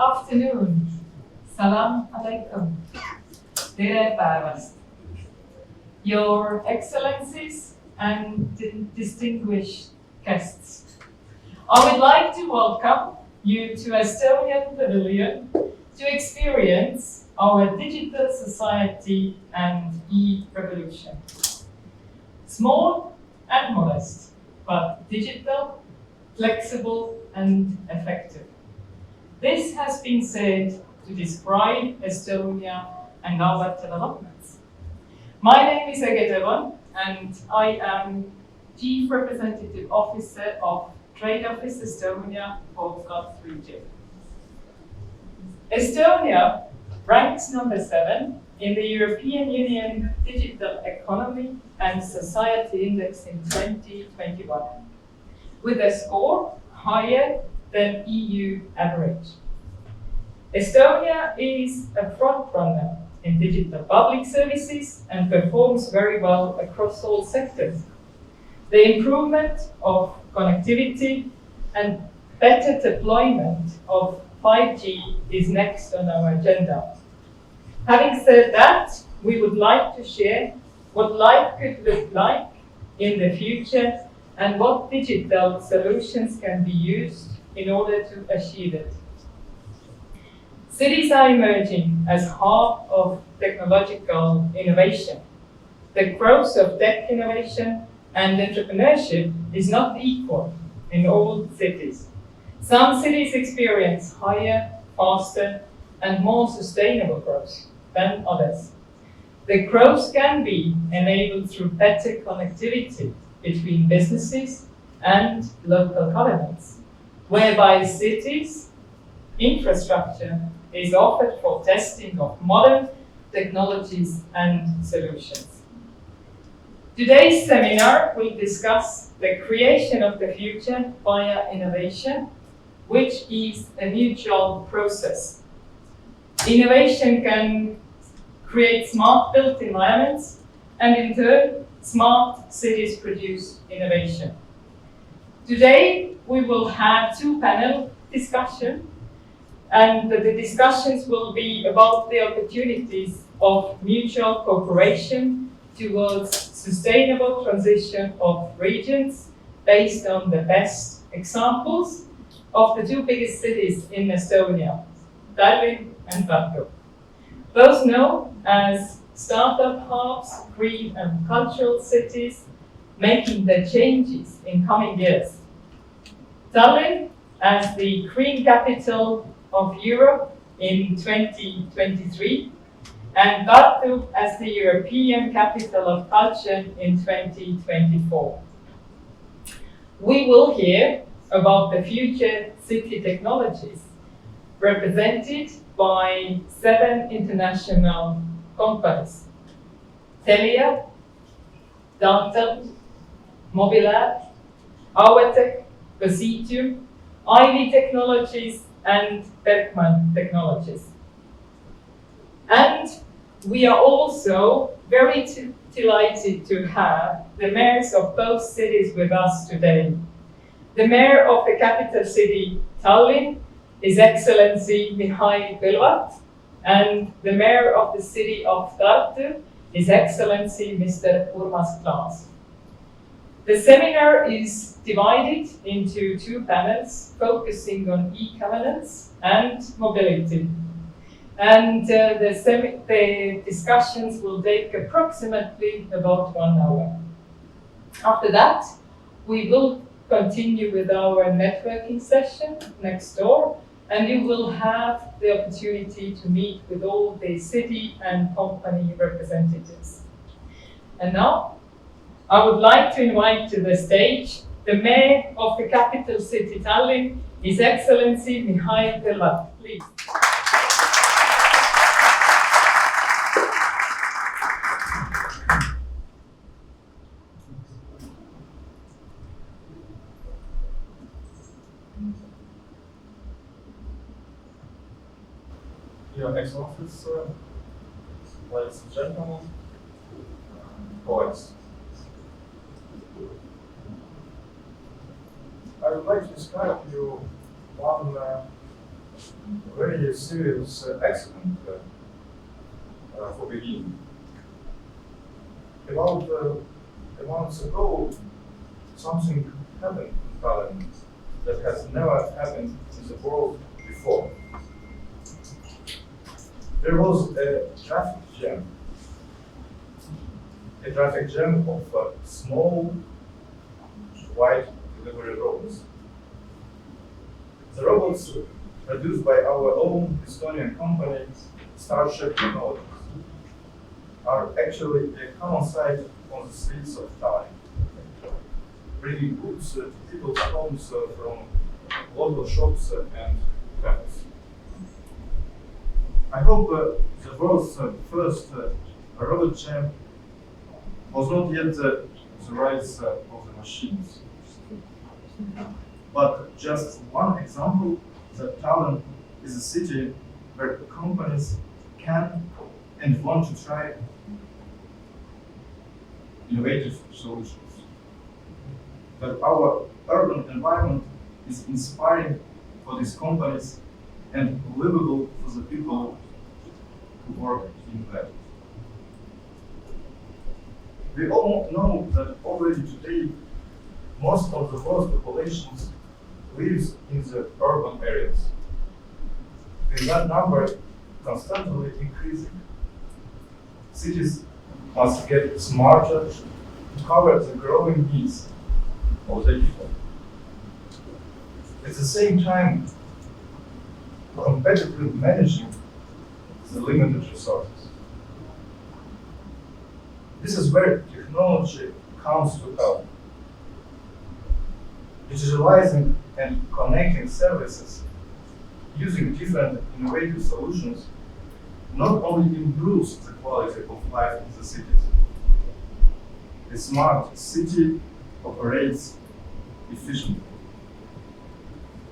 afternoon. Salam alaikum. Tere päevast. Your Excellencies and distinguished guests. I would like to welcome you to Estonian Pavilion to experience our digital society and e-revolution. Small and modest, but digital, flexible and effective. This has been said to describe Estonia and our developments. My name is Ege Devon, and I am Chief Representative Officer of Trade Office Estonia for Gulf region. Estonia ranks number 7 in the European Union Digital Economy and Society Index in 2021, with a score higher than EU average. Estonia is a front-runner in digital public services and performs very well across all sectors. The improvement of connectivity and better deployment of 5G is next on our agenda. Having said that, we would like to share what life could look like in the future and what digital solutions can be used in order to achieve it. Cities are emerging as heart of technological innovation. The growth of tech innovation and entrepreneurship is not equal in all cities. Some cities experience higher, faster, and more sustainable growth than others. The growth can be enabled through better connectivity between businesses and local governments, whereby cities' infrastructure is offered for testing of modern technologies and solutions. Today's seminar will discuss the creation of the future via innovation, which is a mutual process. Innovation can create smart built environments, and in turn, smart cities produce innovation. Today, we will have 2 panel discussions, and the discussions will be about the opportunities of mutual cooperation towards sustainable transition of regions based on the best examples of the 2 biggest cities in Estonia, Tallinn and Tartu. Both known as startup hubs, green and cultural cities, making the changes in coming years. Tallinn as the green capital of Europe in 2023, and Tartu as the European capital of culture in 2024. We will hear about the future city technologies represented by 7 international companies: Telia, Dantel, Mobilab, Auetech, Positium, Ivy Technologies, and Bergman Technologies. And we are also very delighted to have the mayors of both cities with us today. The mayor of the capital city, Tallinn, His Excellency Mihhail Kõlvart, and the mayor of the city of Tartu, His Excellency Mr. Urmas Klaas. The seminar is divided into 2 panels focusing on e-governance and mobility. And the discussions will take approximately about 1 hour. After that, we will continue with our networking session next door, and you will have the opportunity to meet with all the city and company representatives. And now, I would like to invite to the stage the mayor of the capital city, Tallinn, His Excellency Mihhail Kõlvart. Please. Your Excellencies, ladies and gentlemen, colleagues. I would like to describe you one a very serious accident for beginning. About a month ago, something happened in Tallinn that has never happened in the world before. There was a traffic jam. A traffic jam of small white delivery robots. The robots produced by our own Estonian company, Starship Technologies, are actually a common sight on the streets of Tallinn, bringing goods to people's homes from local shops and cafes. I hope the world's first robot jam was not yet the rise of the machines, but just one example that Tallinn is a city where companies can and want to try innovative solutions. That our urban environment is inspiring for these companies and livable for the people who work in that. We all know that already today, most of the world's populations lives in the urban areas. With that number constantly increasing, cities must get smarter to cover the growing needs of the people. At the same time, competitively managing the limited resources. This is where technology comes to help. Digitalizing and connecting services using different innovative solutions not only improves the quality of life in the cities. A smart city operates efficiently,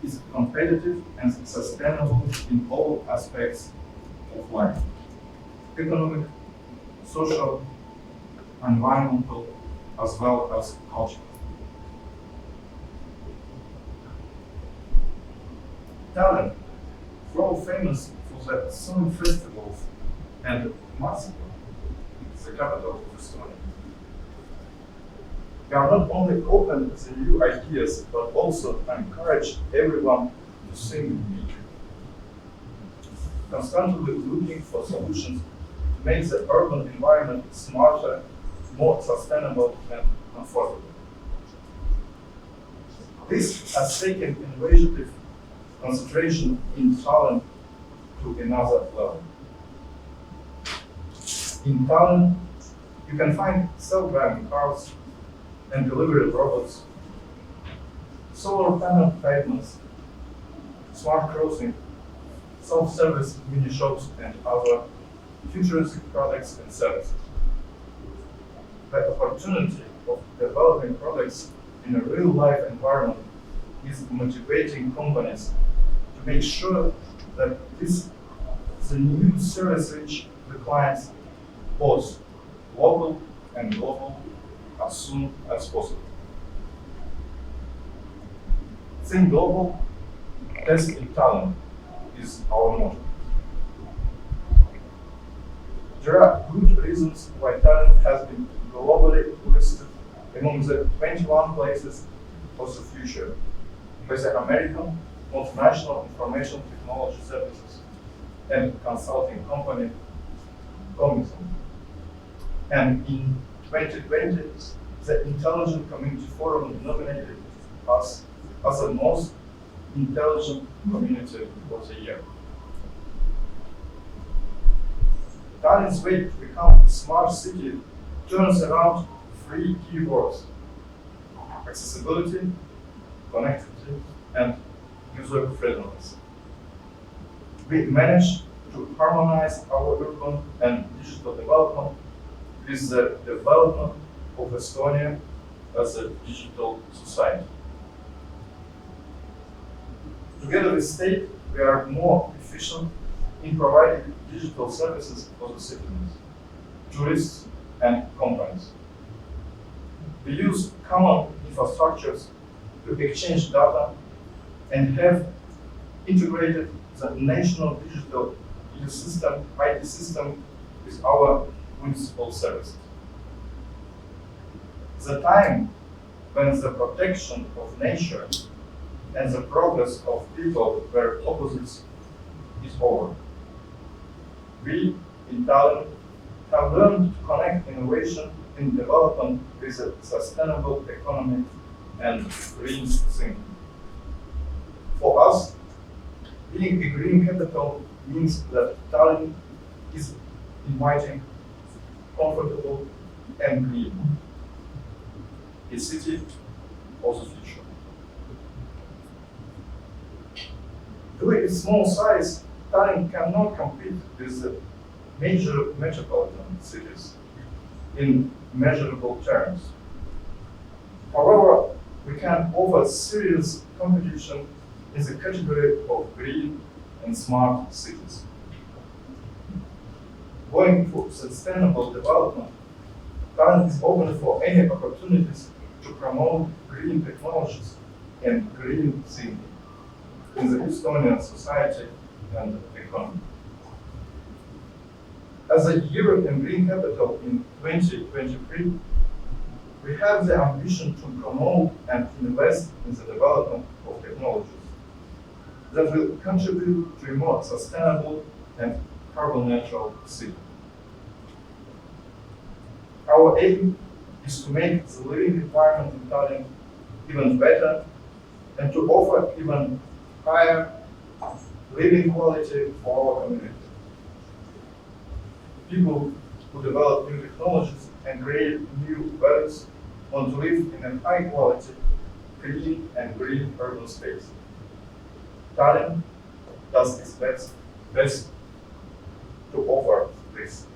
is competitive and sustainable in all aspects of life: economic, social, environmental, as well as cultural. Tallinn, world famous for the summer festivals and Massimo, the capital of Estonia. We are not only open to new ideas, but also encourage everyone to think big. Constantly looking for solutions to make the urban environment smarter, more sustainable and comfortable. This has taken innovative concentration in Tallinn to another level. In Tallinn, you can find self-driving cars and delivery robots, solar panel pavements, smart crossing, self-service mini shops, and other futuristic products and services. The opportunity of developing products in a real-life environment is motivating companies to make sure that the new service reach the clients both local and global as soon as possible. Think global, test in Tallinn is our motto. There are good reasons why Tallinn has been globally listed among the 21 places for the future by the American multinational information technology services and consulting company Cognizant. And in 2020, the Intelligent Community Forum nominated us as the most intelligent community of the year. Tallinn's way to become a smart city turns around three key words: accessibility, connectivity, and user-friendliness. We managed to harmonize our urban and digital development with the development of Estonia as a digital society. Together with state, we are more efficient in providing digital services for the citizens, tourists, and companies. We use common infrastructures to exchange data and have integrated the national digital IT system is our municipal service. The time when the protection of nature and the progress of people were opposites is over. We in Tallinn have learned to connect innovation in development with a sustainable economy and green thinking. For us, being a green capital means that Tallinn is inviting, comfortable, and green. A city of the future. Due to its small size, Tallinn cannot compete with the major metropolitan cities in measurable terms. However, we can offer serious competition in the category of green and smart cities. Going for sustainable development, Tallinn is open for any opportunities to promote green technologies and green thinking in the Estonian society and economy. As a European Green Capital in 2023, we have the ambition to promote and invest in the development of technologies that will contribute to a more sustainable and carbon neutral city. Our aim is to make the living environment in Tallinn even better and to offer even higher living quality for our community. People who develop new technologies and create new values want to live in a high quality, clean and green urban space. Tallinn does its best to offer this.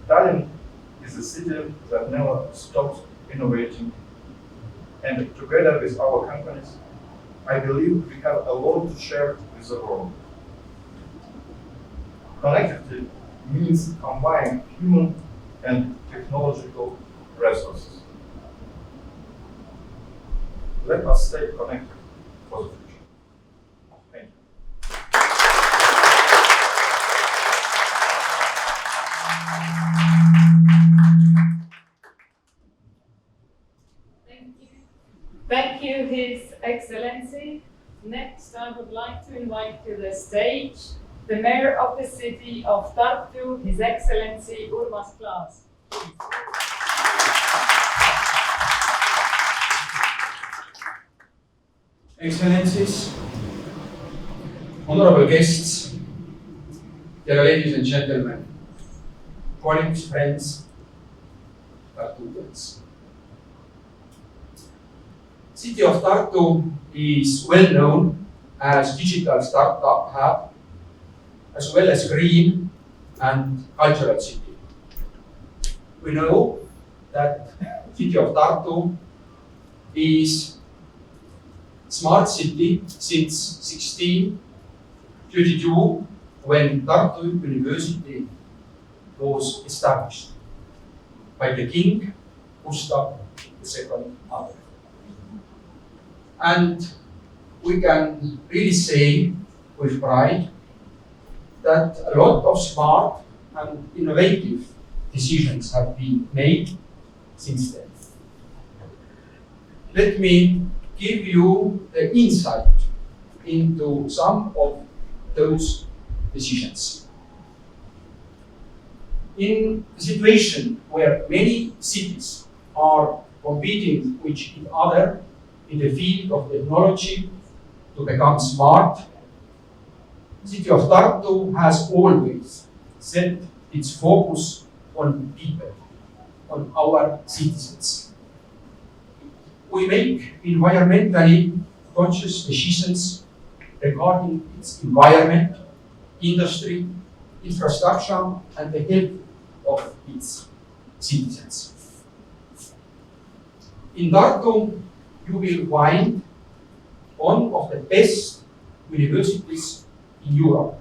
Tallinn is a city that never stops innovating, and together with our companies, I believe we have a lot to share with the world. Connectivity means combining human and technological resources. Let us stay connected for the future. Thank you. Thank you, His Excellency. Next, I would like to invite to the stage the Mayor of the City of Tartu, His Excellency Urmas Klaas. Excellencies, honorable guests, dear ladies and gentlemen, colleagues, friends, Tartuans. City of Tartu is well known as digital startup hub, as well as green and cultural city. We know that City of Tartu is smart city since 1632, when Tartu University was established by the King Gustav II Adolf. And we can really say with pride that a lot of smart and innovative decisions have been made since then. Let me give you the insight into some of those decisions. In a situation where many cities are competing with each other in the field of technology to become smart, City of Tartu has always set its focus on people, on our citizens. We make environmentally conscious decisions regarding its environment, industry, infrastructure, and the health of its citizens. In Tartu, you will find one of the best universities in Europe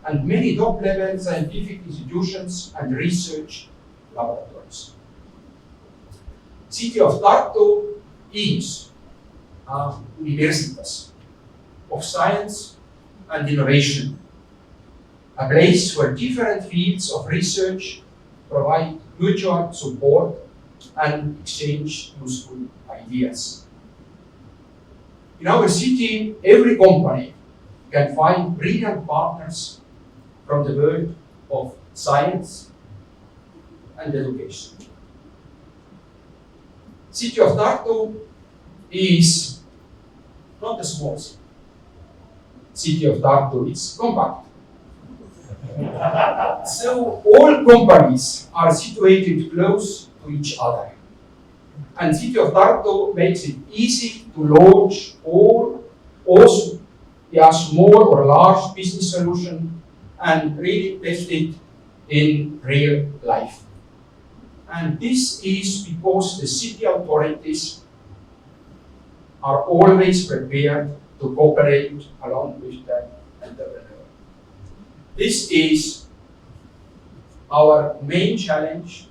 and many top-level scientific institutions and research laboratories. City of Tartu is universitas, of science and innovation, a place where different fields of research provide mutual support and exchange useful ideas. In our city, every company can find brilliant partners from the world of science and education. City of Tartu is not a small city. City of Tartu is compact. So all companies are situated close to each other. And City of Tartu makes it easy to launch also small or large business solution and really test it in real life. And this is because the city authorities are always prepared to cooperate along with the entrepreneur. This is our main challenge,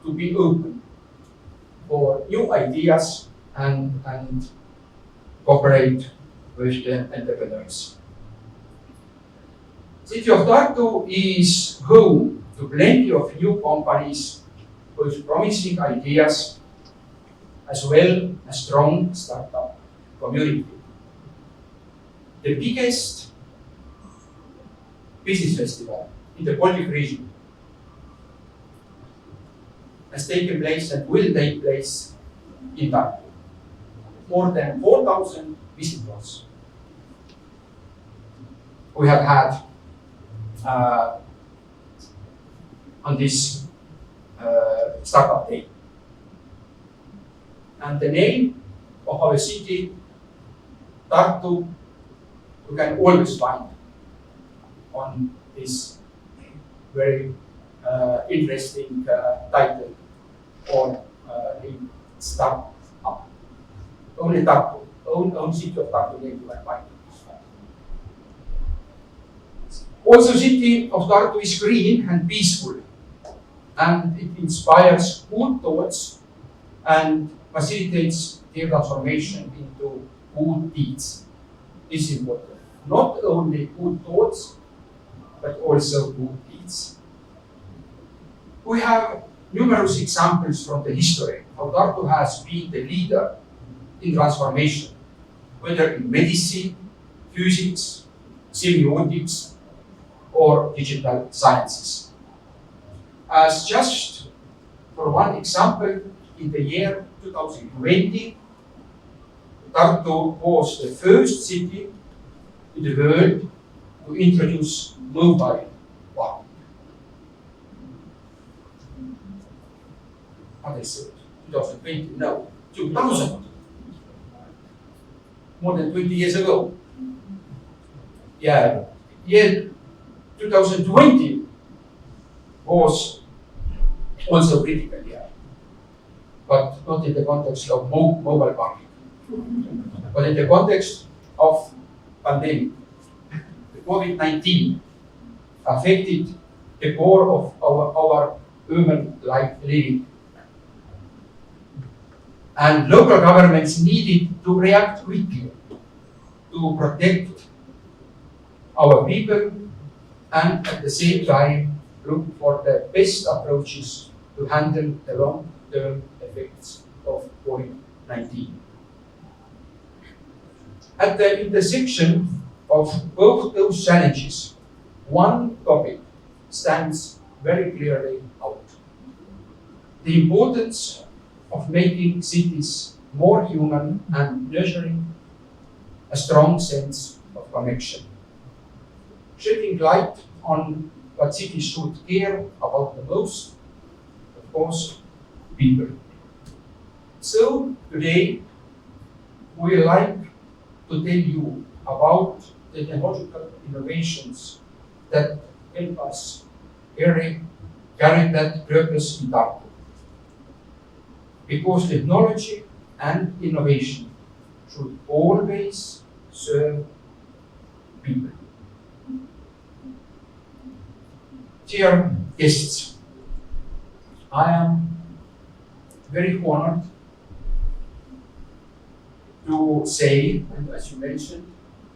to be open for new ideas and cooperate with the entrepreneurs. City of Tartu is home to plenty of new companies with promising ideas, as well as strong startup community. The biggest business festival in the Baltic region has taken place and will take place in Tartu. More than 4,000 visitors. We have had on this startup day. And the name of our city, Tartu, you can always find on this very interesting title or name, Startup. Only Tartu, own city of Tartu name you can find. Also, city of Tartu is green and peaceful, and it inspires good thoughts and facilitates their transformation into good deeds. This is important. Not only good thoughts, but also good deeds. We have numerous examples from the history how Tartu has been the leader in transformation, whether in medicine, physics, semiotics, or digital sciences. As just for one example, in the year 2020, Tartu was the first city in the world to introduce mobile banking. What I said, 2020, no, 2000. More than 20 years ago. Yeah, 2020 was also critical year, but not in the context of mobile banking, but in the context of pandemic. The COVID-19 affected the core of our human life living. And local governments needed to react quickly to protect our people and at the same time look for the best approaches to handle the long-term effects of COVID-19. At the intersection of both those challenges, one topic stands very clearly out: the importance of making cities more human and nurturing a strong sense of connection. Shedding light on what cities should care about the most, of course, people. So today, we like to tell you about the technological innovations that help us carry that purpose in Tartu. Because technology and innovation should always serve people. Dear guests, I am very honored to say, and as you mentioned,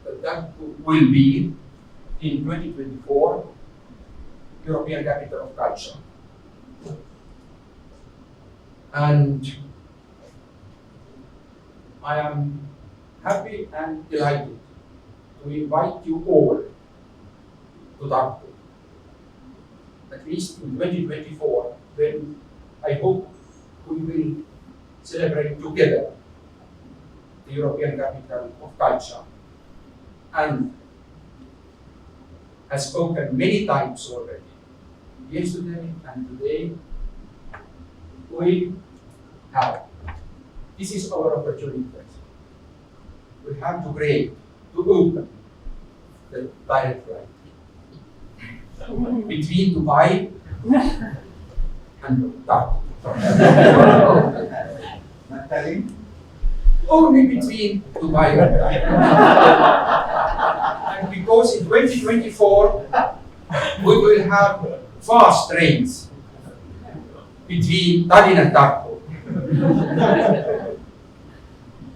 that that will be in 2024 European Capital of Culture. And I am happy and delighted to invite you all to Tartu, at least in 2024, when I hope we will celebrate together the European Capital of Culture. And has spoken many times already, yesterday and today, we have. This is our opportunity. We have to create, to open the direct flight between Dubai and Tartu. Only between Dubai and Tartu. And because in 2024 we will have fast trains between Tallinn and Tartu.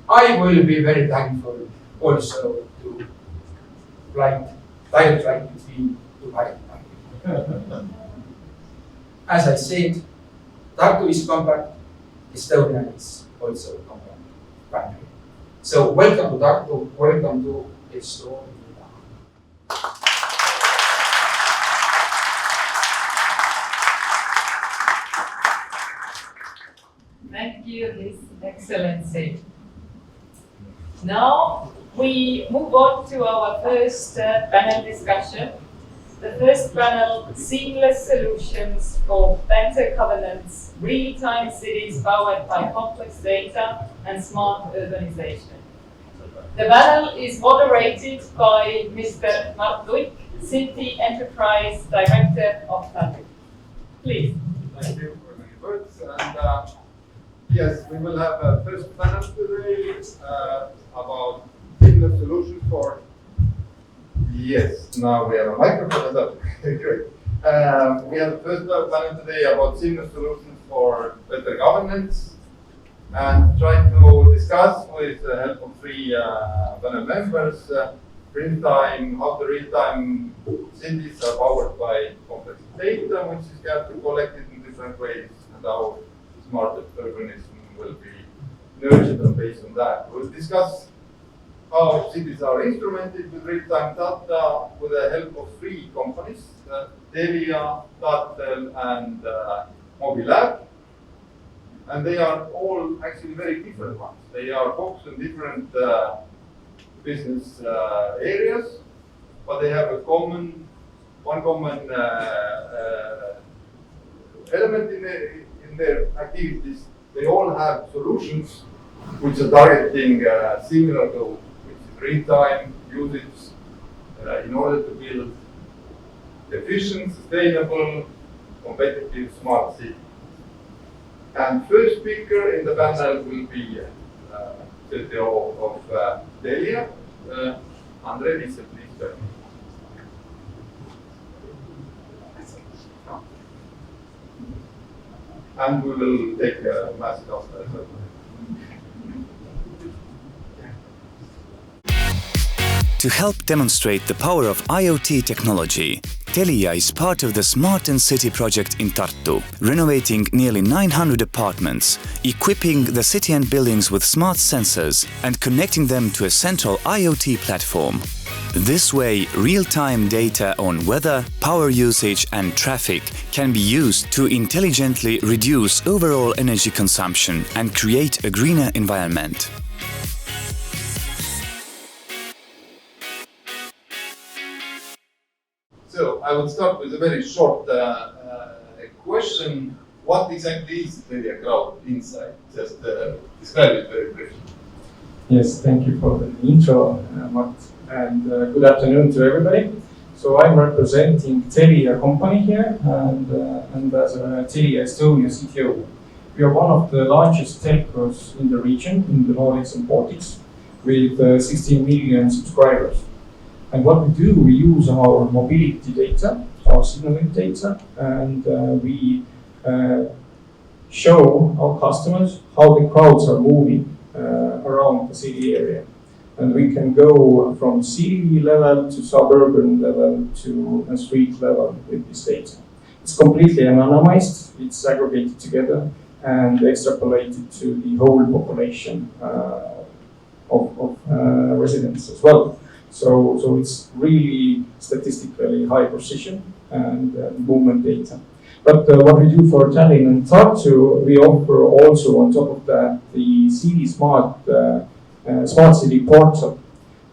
I will be very thankful also to direct flight between Dubai and Tartu. As I said, Tartu is compact, Estonia is also compact country. So welcome to Tartu, welcome to Estonia. Thank you, His Excellency. Now we move on to our first panel discussion. The first panel, Seamless Solutions for Better Governance, Real-Time Cities Powered by Complex Data and Smart Urbanization. The panel is moderated by Mr. Mart Luik, City Enterprise Director of Tallinn. Please. Thank you for many words. And yes, we will have a first panel today about seamless solutions for. Yes, now we have a microphone. Great. We have the first panel today about seamless solutions for better governance, and try to discuss with the help of three panel members real-time, how the real-time cities are powered by complex data, which is collected in different ways, and how smart urbanism will be nurtured and based on that. We'll discuss how cities are instrumented with real-time data with the help of three companies, Telia, Tartel, and Mobilab. And they are all actually very different ones. They are focused on different business areas, but they have one common element in their activities. They all have solutions which are targeting similar goals, which is real-time usage in order to build efficient, sustainable, competitive, smart cities. And first speaker in the panel will be CTO of Telia, Andre Liesel, please join me. And we will take a message after as well. To help demonstrate the power of IoT technology, Telia is part of the Smart and City project in Tartu, renovating nearly 900 apartments, equipping the city and buildings with smart sensors and connecting them to a central IoT platform. This way, real-time data on weather, power usage and traffic can be used to intelligently reduce overall energy consumption and create a greener environment. So I will start with a very short question. What exactly is Telia Crowd Insight? Just describe it very briefly. Yes, thank you for the intro, Mart, and good afternoon to everybody. So I'm representing Telia company here, and as a Telia Estonia CTO. We are one of the largest telcos in the region, in the Nordics and Baltics, with 16 million subscribers. And what we do, we use our mobility data, our signaling data, and we show our customers how the crowds are moving around the city area. And we can go from city level to suburban level to a street level with this data. It's completely anonymized, it's aggregated together and extrapolated to the whole population of residents as well. So it's really statistically high precision and movement data. But what we do for Tallinn and Tartu, we offer also on top of that the city smart city portal,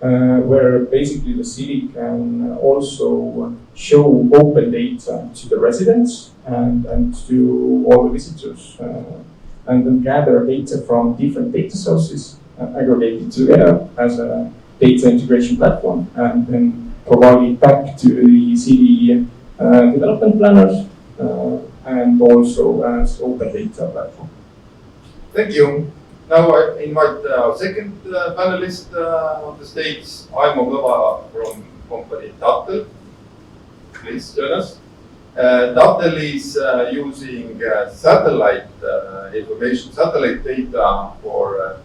where basically the city can also show open data to the residents and to all the visitors, and then gather data from different data sources, aggregated together as a data integration platform, and then provide it back to the city development planners, and also as open data platform. Thank you. Now I invite our second panelist on the stage, Aimo Kõva from company Tattel. Please join us. Tattel is using satellite information, satellite data for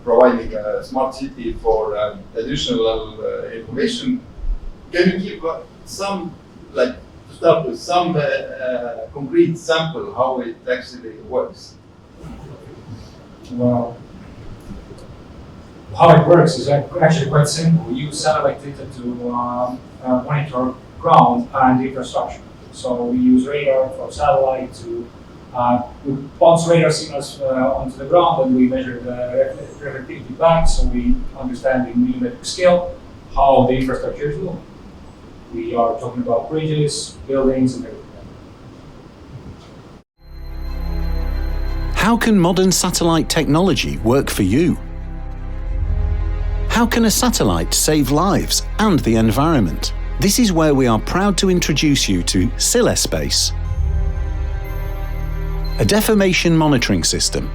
providing a smart city for additional information. Can you give some, like, to start with, some concrete sample how it actually works? Well, how it works is actually quite simple. We use satellite data to monitor ground and infrastructure. So we use radar from satellite to we bounce radar signals onto the ground, and we measure the reflectivity back, so we understand in millimetric scale how the infrastructure is moving. We are talking about bridges, buildings, and everything. How can modern satellite technology work for you? How can a satellite save lives and the environment? This is where we are proud to introduce you to SILESpace, a deformation monitoring system,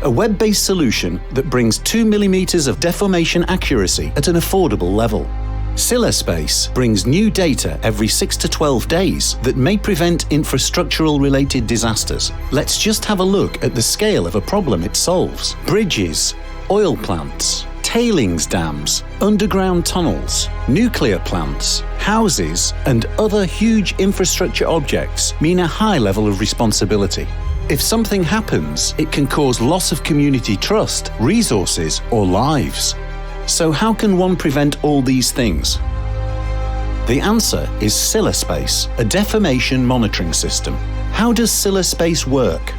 a web-based solution that brings 2 millimeters of deformation accuracy at an affordable level. SILESpace brings new data every 6 to 12 days that may prevent infrastructural-related disasters. Let's just have a look at the scale of a problem it solves. Bridges, oil plants, tailings dams, underground tunnels, nuclear plants, houses, and other huge infrastructure objects mean a high level of responsibility. If something happens, it can cause loss of community trust, resources, or lives. So how can one prevent all these things? The answer is SILESpace, a deformation monitoring system. How does SILESpace work?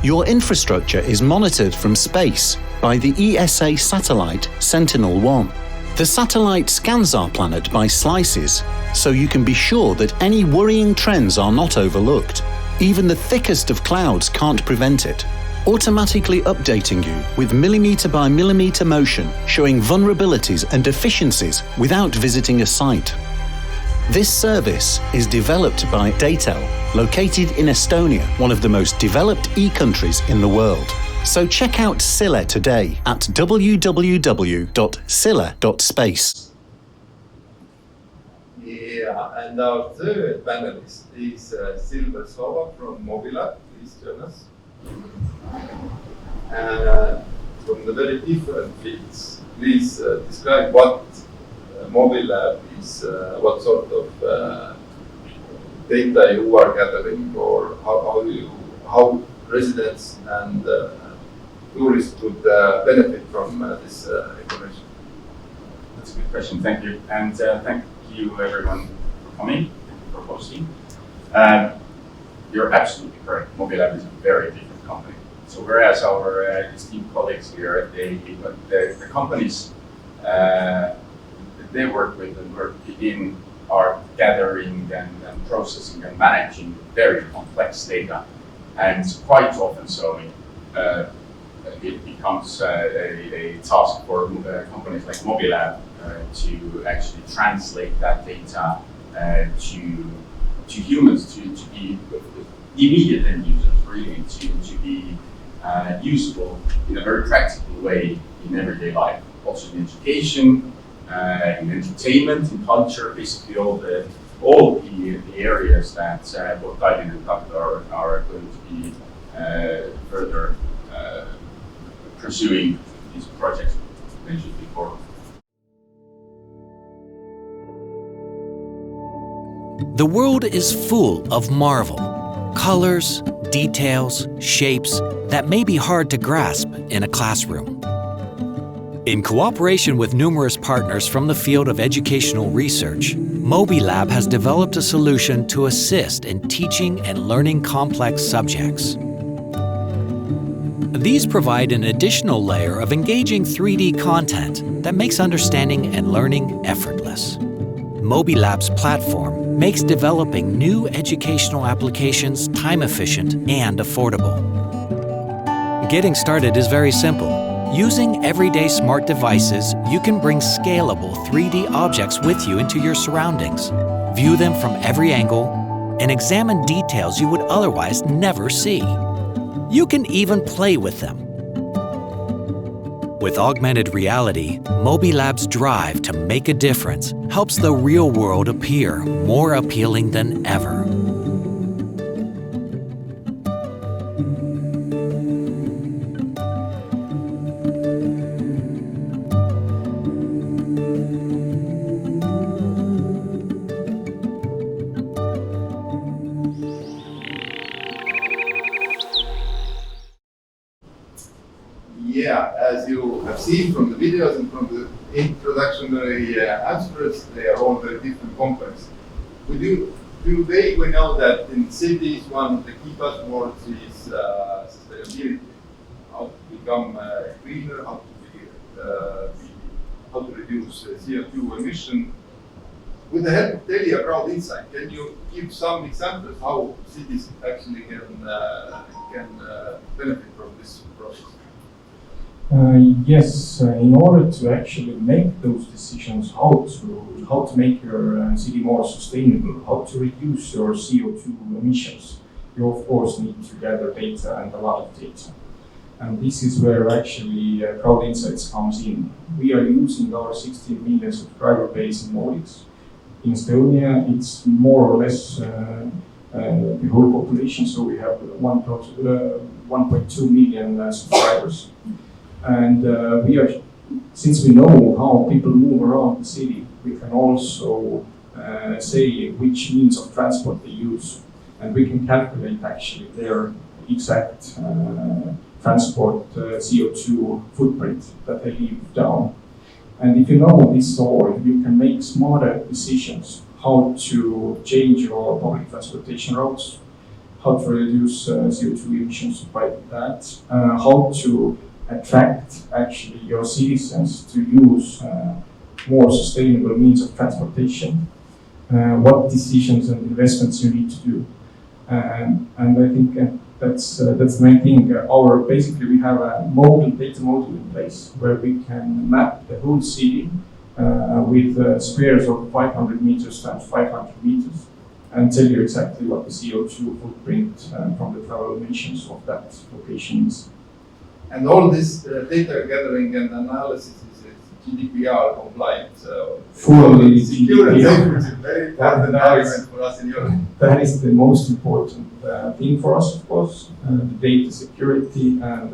Your infrastructure is monitored from space by the ESA satellite Sentinel-1. The satellite scans our planet by slices, so you can be sure that any worrying trends are not overlooked. Even the thickest of clouds can't prevent it, automatically updating you with millimeter by millimeter motion, showing vulnerabilities and deficiencies without visiting a site. This service is developed by Datel, located in Estonia, one of the most developed e-countries in the world. So check out Sile today at www.sile.space. Yeah, and our third panelist is Silver Sova from Mobilab. Please join us. From the very different fields, please describe what Mobilab is, what sort of data you are gathering, or how residents and tourists could benefit from this information. That's a good question, thank you. And thank you everyone for coming, for hosting. You're absolutely correct, Mobilab is a very different company. So whereas our esteemed colleagues here, the companies they work with and work in are gathering and processing and managing very complex data. And quite often so it becomes a task for companies like Mobilab to actually translate that data to humans, to be immediate end users, really, to be useful in a very practical way in everyday life. Also in education, in entertainment, in culture, basically all the areas that both Tallinn and Tartu are going to be further pursuing these projects mentioned before. The world is full of marvel, colors, details, shapes that may be hard to grasp in a classroom. In cooperation with numerous partners from the field of educational research, MobiLab has developed a solution to assist in teaching and learning complex subjects. These provide an additional layer of engaging 3D content that makes understanding and learning effortless. MobiLab's platform makes developing new educational applications time-efficient and affordable. Getting started is very simple. Using everyday smart devices, you can bring scalable 3D objects with you into your surroundings, view them from every angle, and examine details you would otherwise never see. You can even play with them. With augmented reality, MobiLab's drive to make a difference helps the real world appear more appealing than ever. Yeah, as you have seen from the videos and from the introductory answers, they are all very different companies. Today we know that in cities one of the key buzzwords is sustainability. How to become greener, how to reduce CO2 emission. With the help of Telia Crowd Insight, can you give some examples how cities actually can benefit from this process? Yes, in order to actually make those decisions, how to make your city more sustainable, how to reduce your CO2 emissions, you of course need to gather data and a lot of data. And this is where actually Crowd Insights comes in. We are using our 16 million subscriber base in Nordics. In Estonia, it's more or less the whole population, so we have 1.2 million subscribers. And since we know how people move around the city, we can also say which means of transport they use. And we can calculate actually their exact transport CO2 footprint that they leave down. And if you know this all, you can make smarter decisions how to change your public transportation routes, how to reduce CO2 emissions by that, how to attract actually your citizens to use more sustainable means of transportation, what decisions and investments you need to do. And I think that's the main thing. Basically we have a data model in place where we can map the whole city with squares of 500 meters times 500 meters and tell you exactly what the CO2 footprint from the travel emissions of that location is. And all this data gathering and analysis is GDPR compliant. Fully secure and GDPR. safe is a very important argument for us in Europe. That is the most important thing for us, of course, the data security and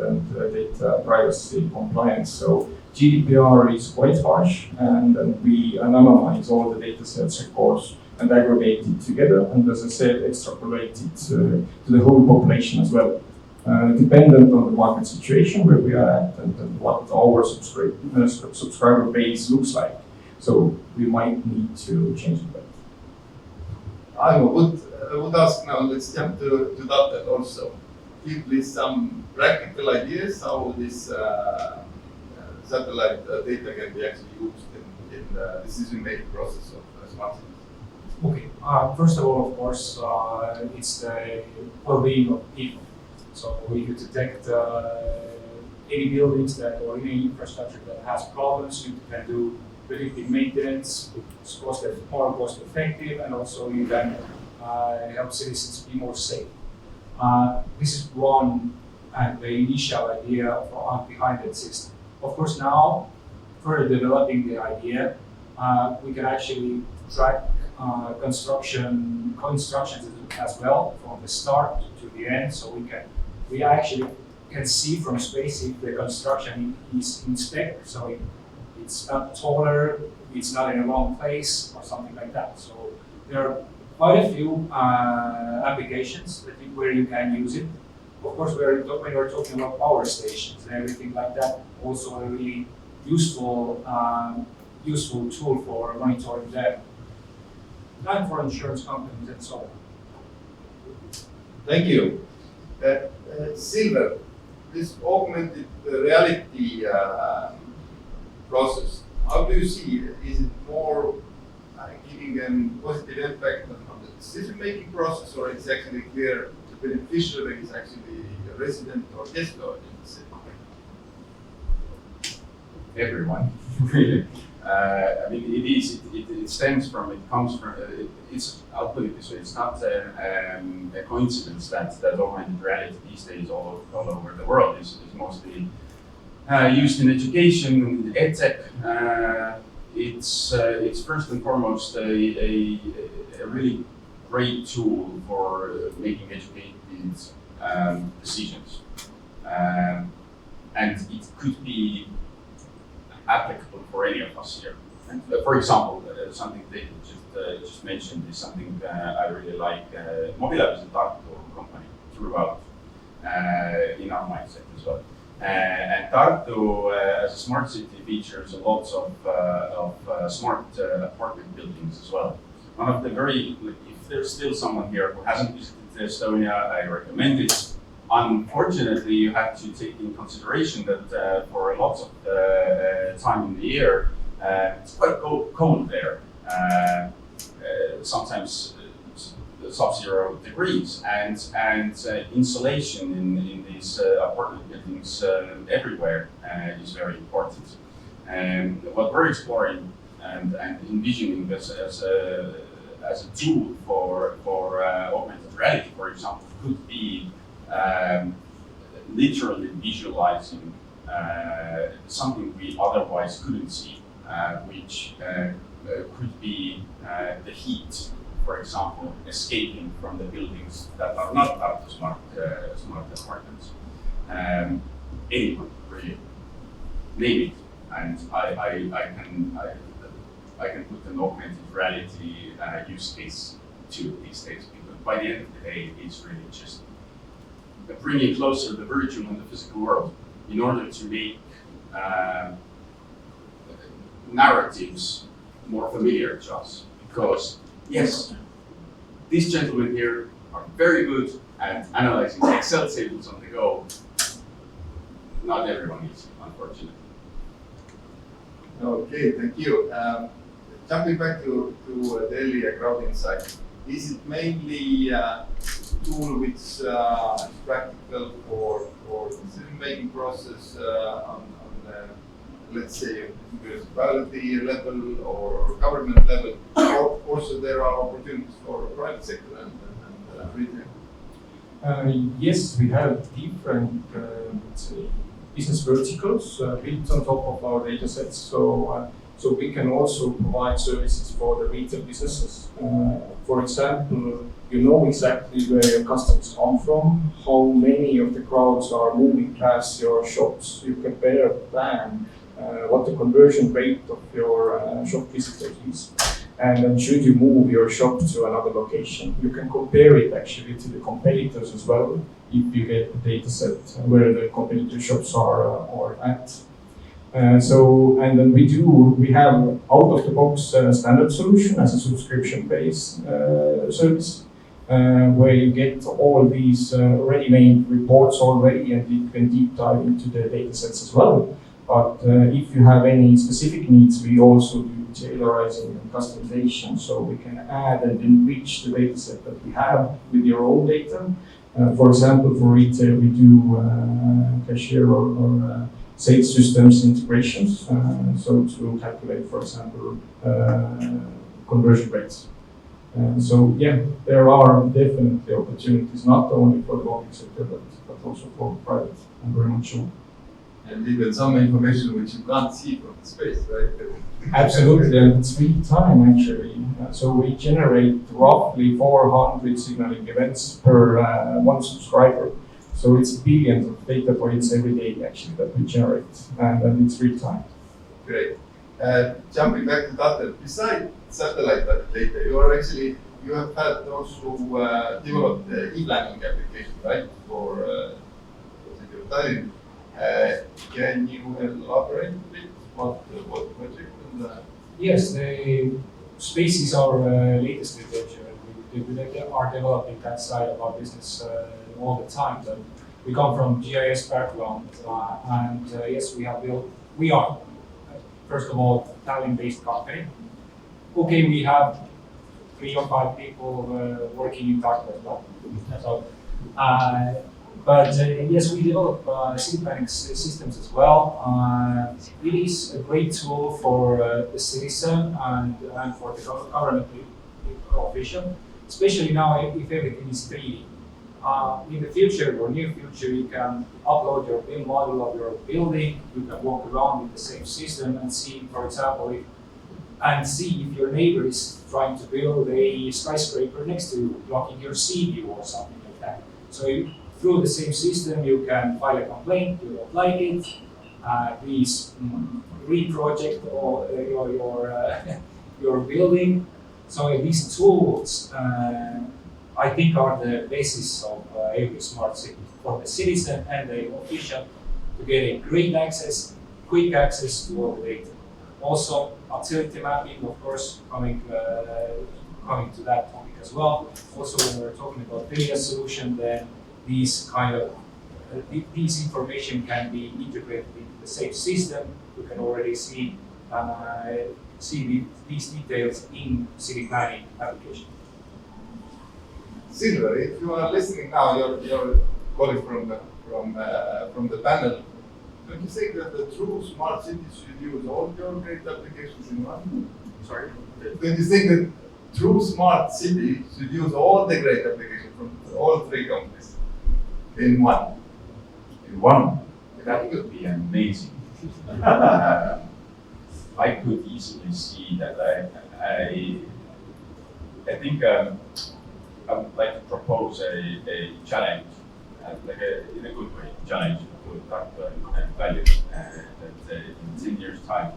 data privacy compliance. So GDPR is quite harsh, and we anonymize all the data sets, of course, and aggregate it together, and as I said, extrapolate it to the whole population as well. Dependent on the market situation where we are at and what our subscriber base looks like. So we might need to change it. I would ask now, let's jump to that also. Give please some practical ideas how this satellite data can be actually used in the decision-making process of smart cities. Okay, first of all, of course, it's the well-being of people. So if you detect any buildings or any infrastructure that has problems, you can do predictive maintenance. It's more cost effective, and also you can help citizens be more safe. This is one and the initial idea behind that system. Of course, now further developing the idea, we can actually track constructions as well from the start to the end. So we actually can see from space if the construction is in spec, so it's not taller, it's not in the wrong place or something like that. So there are quite a few applications where you can use it. Of course, when we're talking about power stations and everything like that, also a really useful tool for monitoring them, and for insurance companies and so on. Thank you. Silver, this augmented reality process, how do you see it? Is it more giving a positive impact on the decision-making process, or it's actually clear the beneficiary is actually a resident or guest lodge in the city? Everyone, really. I mean, it stems from, it comes from, I'll put it this way, it's not a coincidence that augmented reality these days all over the world is mostly used in education, in edtech. It's first and foremost a really great tool for making educated decisions. And it could be applicable for any of us here. And, for example, something David just mentioned is something I really like. Mobilab is a Tartu company throughout in our mindset as well. And Tartu, as a smart city, features lots of smart apartment buildings as well. One of the if there's still someone here who hasn't visited Estonia, I recommend it. Unfortunately, you have to take in consideration that for lots of time in the year, it's quite cold there. Sometimes sub-zero degrees, and insulation in these apartment buildings everywhere is very important. And what we're exploring and envisioning as a tool for augmented reality, for example, could be literally visualizing something we otherwise couldn't see, which could be the heat, for example, escaping from the buildings that are not up to smart apartments. Anyone really, name it, and I can put an augmented reality use case to these days, because by the end of the day, it's really just bringing closer the virtual and the physical world in order to make narratives more familiar to us. Because yes, these gentlemen here are very good at analyzing Excel tables on the go. Not everyone is, unfortunately. Okay, thank you. Jumping back to Delhi Crowd Insight, is it mainly a tool which is practical for decision-making process on let's say, municipality level or government level, or also there are opportunities for private sector and retail? Yes, we have different business verticals built on top of our data sets. So we can also provide services for the retail businesses. For example, you know exactly where your customers come from, how many of the crowds are moving past your shops. You can better plan what the conversion rate of your shop visitors is. And then should you move your shop to another location, you can compare it actually to the competitors as well, if you get the data set where the competitor shops are at. And then we have out of the box standard solution as a subscription-based service, where you get all these ready-made reports already, and you can deep dive into the data sets as well. But if you have any specific needs, we also do tailorizing and customization, so we can add and enrich the data set that we have with your own data. For example, for retail, we do cashier or sales systems integrations, so to calculate, for example, conversion rates. So yeah, there are definitely opportunities, not only for the public sector, but also for private, and very much so. And even some information which you can't see from the space, right? Absolutely, and it's real time actually. So we generate roughly 400 signaling events per one subscriber. So it's billions of data points every day actually that we generate, and it's real time. Great. Jumping back to data, besides satellite data, you have had also developed the e-planning application, right, for City of Tallinn. Can you elaborate a bit what project and Yes, the space is our latest adventure, and we are developing that side of our business all the time. So we come from GIS background, and yes, we are first of all Tallinn-based company. Okay, we have 3 or 5 people working in Tartu as well. So, but yes, we develop city planning systems as well. It is a great tool for the citizen and for the government official, especially now if everything is 3D. In the future or near future, you can upload your BIM model of your building. You can walk around with the same system and see, for example, if your neighbor is trying to build a skyscraper next to you, blocking your sea view or something like that. So through the same system, you can file a complaint. You don't like it, please reproject your building. So these tools, I think, are the basis of every smart city for the citizen and the official to get a great access, quick access to all the data. Also, utility mapping, of course, coming to that topic as well. Also, when we're talking about data solution, then these information can be integrated into the same system. You can already see these details in city planning application. Silver, if you are listening now, you're calling from the panel. Don't you think that the true smart cities should use all your great applications in one? Sorry? Don't you think that true smart city should use all the great applications from all 3 companies in one? In one? That would be amazing. I could easily see that. I think I would like to propose a challenge, in a good way, challenge to Tartu and Tallinn, that in 10 years' time,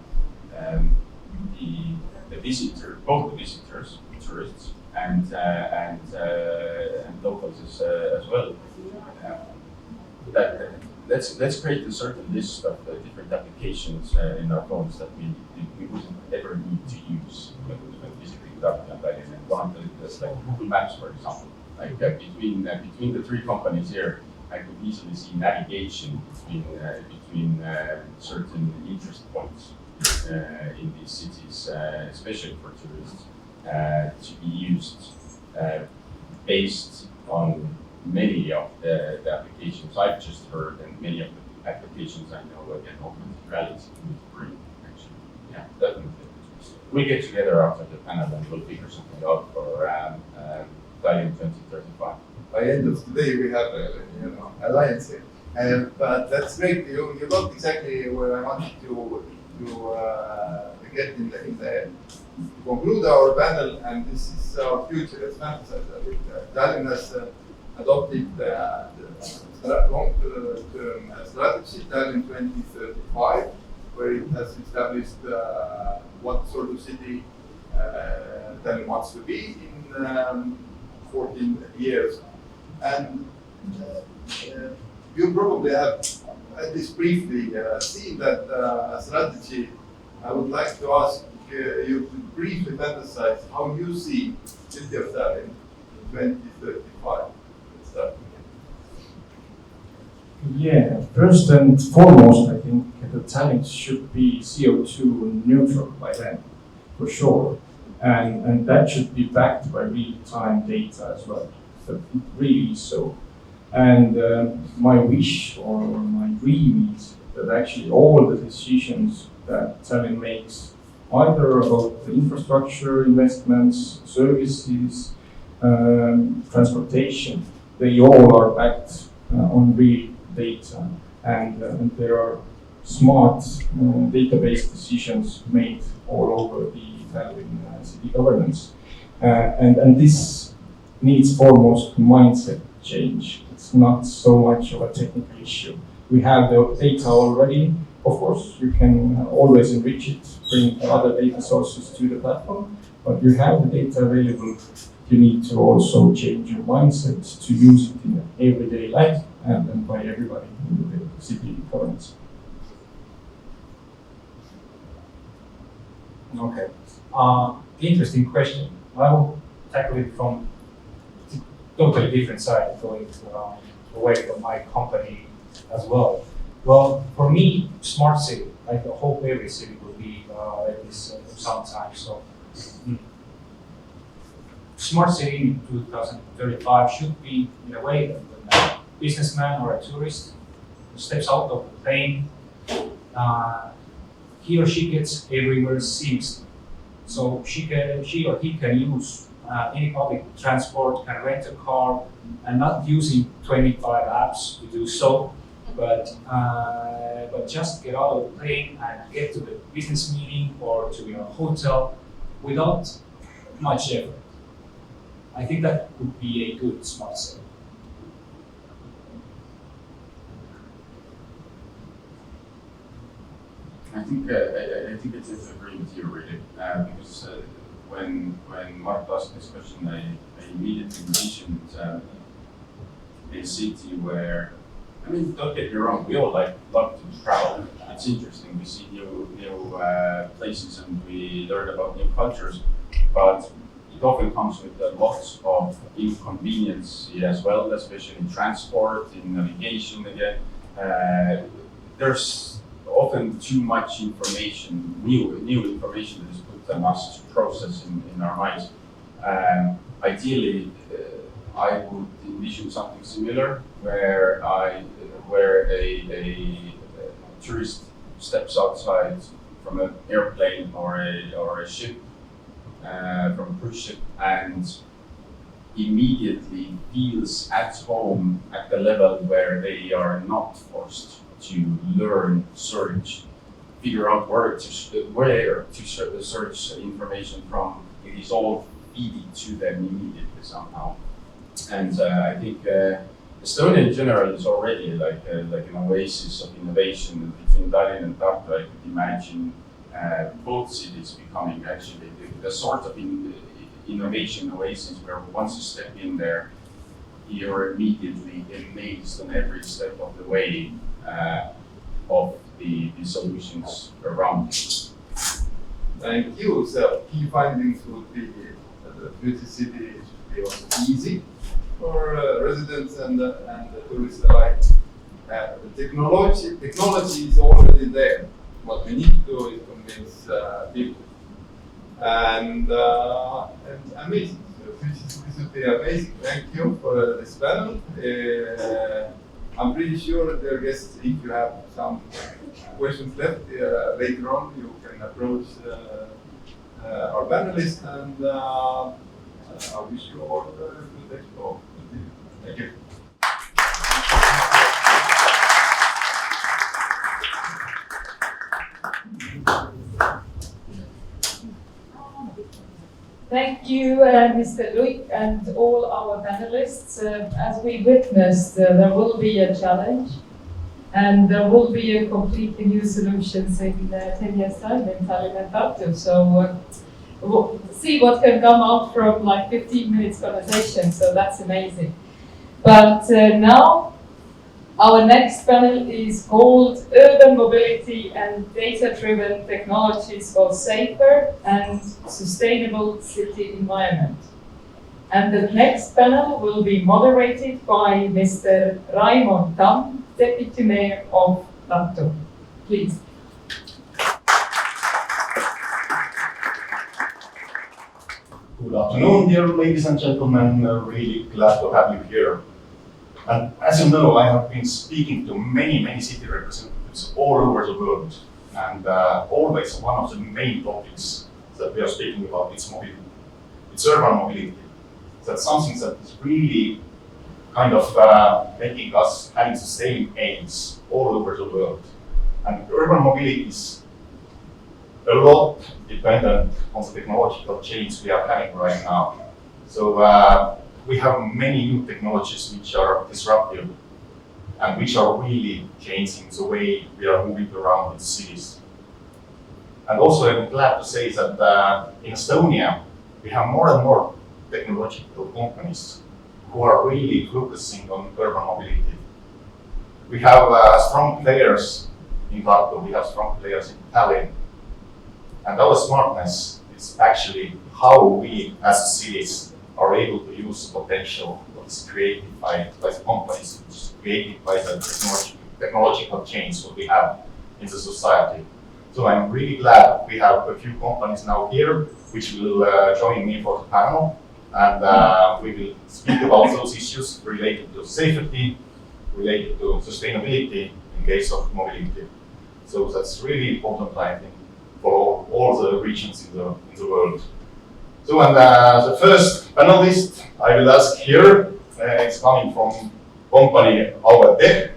both the visitors, tourists, and locals as well, let's create a certain list of different applications in our phones that we wouldn't ever need to use when visiting Tartu and Tallinn. And one of them is like Google Maps, for example. Like between the 3 companies here, I could easily see navigation between certain interest points in these cities, especially for tourists, to be used based on many of the applications I've just heard, and many of the applications I know again augmented reality would bring. Actually, yeah, definitely. We'll get together after the panel and we'll figure something out for Tallinn 2035. By end of today, we have alliance here, but that's great. You got exactly where I wanted to get in the to conclude our panel, and this is our future as fantasized. Tallinn has adopted the long-term strategy, Tallinn 2035, where it has established what sort of city Tallinn wants to be in 14 years. And you probably have, at least briefly, seen that strategy. I would like to ask you to briefly fantasize how you see City of Tallinn in 2035. Let's start. Yeah, first and foremost, I think the Tallinn should be CO2 neutral by then, for sure. And that should be backed by real-time data as well. But really so. And my wish or my dream is that actually all the decisions that Tallinn makes, either about the infrastructure investments, services, transportation, they all are backed on real data, and there are smart database decisions made all over the Tallinn city governance. And this needs foremost mindset change. It's not so much of a technical issue. We have the data already. Of course, you can always enrich it, bring other data sources to the platform, but you have the data available. You need to also change your mindset to use it in everyday life and by everybody in the city governance. Okay. Interesting question. I will tackle it from a totally different side, going away from my company as well. Well, for me, smart city, I hope every city will be like this sometime. So, smart city in 2035 should be in a way that when a businessman or a tourist steps out of the plane, he or she gets everywhere seamlessly. So she or he can use any public transport, can rent a car, and not using 25 apps to do so, but just get out of the plane and get to the business meeting or to your hotel without much effort. I think that would be a good smart city. I think I disagree with you really, because when Mark asked this question, I immediately envisioned a city where, I mean, don't get me wrong, we all love to travel. It's interesting. We see new places and we learn about new cultures, but it often comes with lots of inconvenience as well, especially in transport, in navigation again. There's often too much information, new information that is put on us to process in our minds. Ideally, I would envision something similar where a tourist steps outside from an airplane or a ship, from a cruise ship, and immediately feels at home at the level where they are not forced to learn, search, figure out where to search information from. It is all feeded to them immediately somehow. And I think Estonia in general is already like an oasis of innovation between Tallinn and Tartu. I could imagine both cities becoming actually the sort of innovation oasis where once you step in there, you're immediately amazed on every step of the way of the solutions around you. Thank you. So key findings would be that the future city should be also easy for residents and tourists alike. The technology is already there. What we need to do is convince people. And amazing. The future city should be amazing. Thank you for this panel. I'm pretty sure, dear guests, if you have some questions left later on, you can approach our panelists, and I wish you all a good expo. Thank you. Thank you, Mr. Luik, and all our panelists. As we witnessed, there will be a challenge, and there will be a completely new solutions in 10 years' time in Tallinn and Tartu. So we'll see what can come out from like 15 minutes conversation. So that's amazing. But now, our next panel is called Urban Mobility and Data-Driven Technologies for Safer and Sustainable City Environment. And the next panel will be moderated by Mr. Raimond Tamm, Deputy Mayor of Tartu. Please. Good afternoon, dear ladies and gentlemen. Really glad to have you here. And as you know, I have been speaking to many city representatives all over the world. And always one of the main topics that we are speaking about is mobility. It's urban mobility. That's something that is really kind of making us having the same aims all over the world. And urban mobility is a lot dependent on the technological change we are having right now. So we have many new technologies which are disruptive and which are really changing the way we are moving around in cities. And also I'm glad to say that in Estonia, we have more and more technological companies who are really focusing on urban mobility. We have strong players in Tartu, we have strong players in Tallinn, and our smartness is actually how we as cities are able to use the potential that is created by the companies, which is created by the technological change that we have in the society. So I'm really glad we have a few companies now here which will join me for the panel, and we will speak about those issues related to safety, related to sustainability in case of mobility. So that's really important, I think, for all the regions in the world. So, and the first panelist I will ask here, it's coming from company Auetech.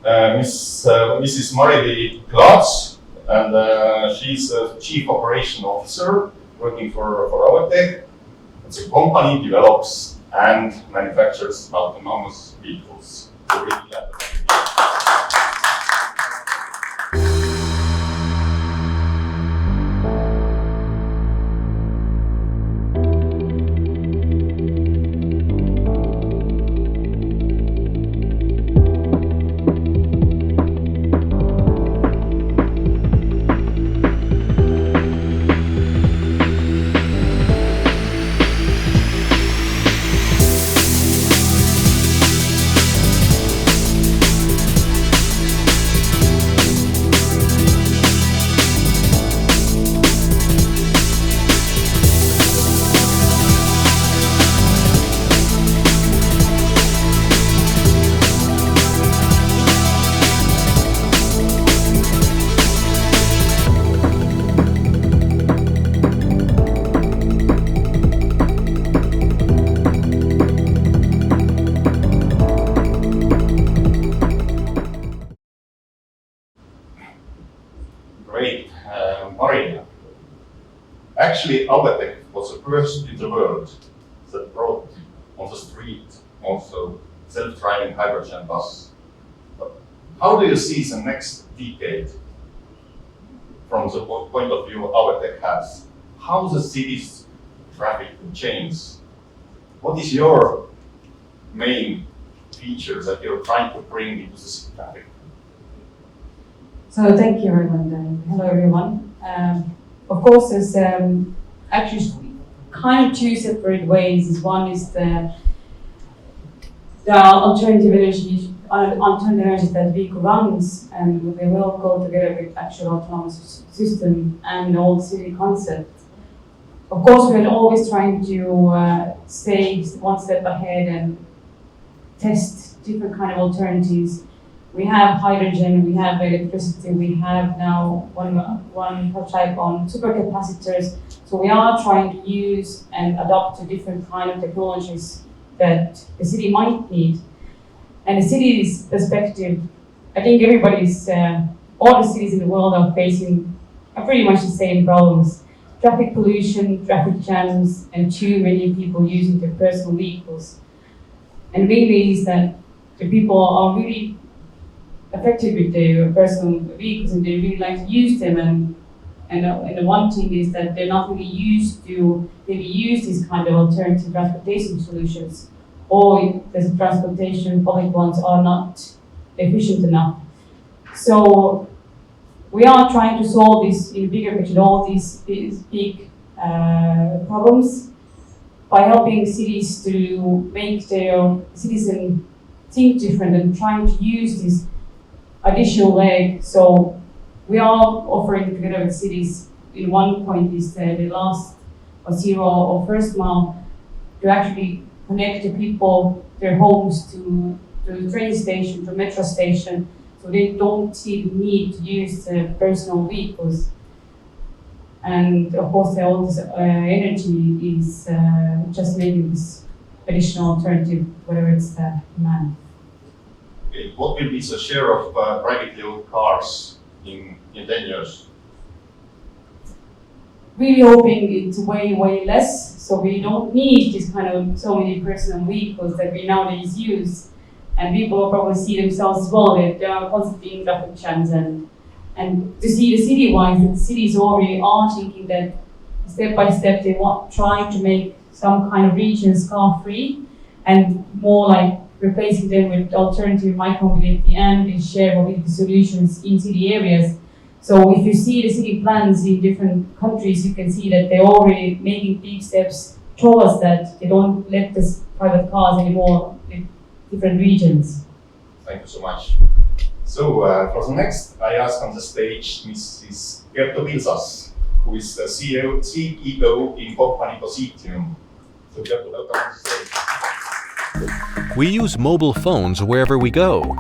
Mrs. Mari Klaas, and she's a Chief Operation Officer working for Auetech. The company develops and manufactures autonomous vehicles. So really glad to have you here. Great, Mari. Actually, Auetech was the first in the world that brought on the street also self-driving hydrogen bus. But how do you see the next decade from the point of view Auetech has? How the city's traffic will change? What is your main feature that you're trying to bring into the city traffic? So thank you, everyone. Hello, everyone. Of course, there's actually kind of two separate ways. One is the alternative energy that vehicle runs, and they will go together with actual autonomous system and old city concept. Of course, we're always trying to stay one step ahead and test different kind of alternatives. We have hydrogen, we have electricity, we have now one prototype on supercapacitors. So we are trying to use and adopt to different kind of technologies that the city might need. And the city's perspective, I think all the cities in the world are facing pretty much the same problems. Traffic pollution, traffic jams, and too many people using their personal vehicles. And really is that the people are really affected with their personal vehicles and they really like to use them, and the one thing is that they're not really used to maybe use these kind of alternative transportation solutions, or the transportation public ones are not efficient enough. So we are trying to solve this in a bigger picture, all these big problems by helping cities to make their citizens think different and trying to use this additional leg. So we are offering together with cities, in one point is the last or zero or first mile, to actually connect the people, their homes to the train station, to metro station, so they don't see the need to use personal vehicles. And of course, all this energy is just making this additional alternative, whatever it's the demand. Okay. What will be the share of privately owned cars in 10 years? really hoping it's way less, so we don't need this kind of so many personal vehicles that we nowadays use. And people will probably see themselves as well, that there are constantly in traffic jams, and to see the city-wise, that the cities already are thinking that step by step they want trying to make some kind of regions car-free, and more like replacing them with alternative micromobility and these shared mobility solutions in city areas. So if you see the city plans in different countries, you can see that they're already making big steps towards that. They don't let the private cars anymore in different regions. Thank you so much. So for the next, I ask on the stage Mrs. Kertu Vilsas, who is the CEO in company Positium. So Kertu, welcome on the stage. We use mobile phones wherever we go.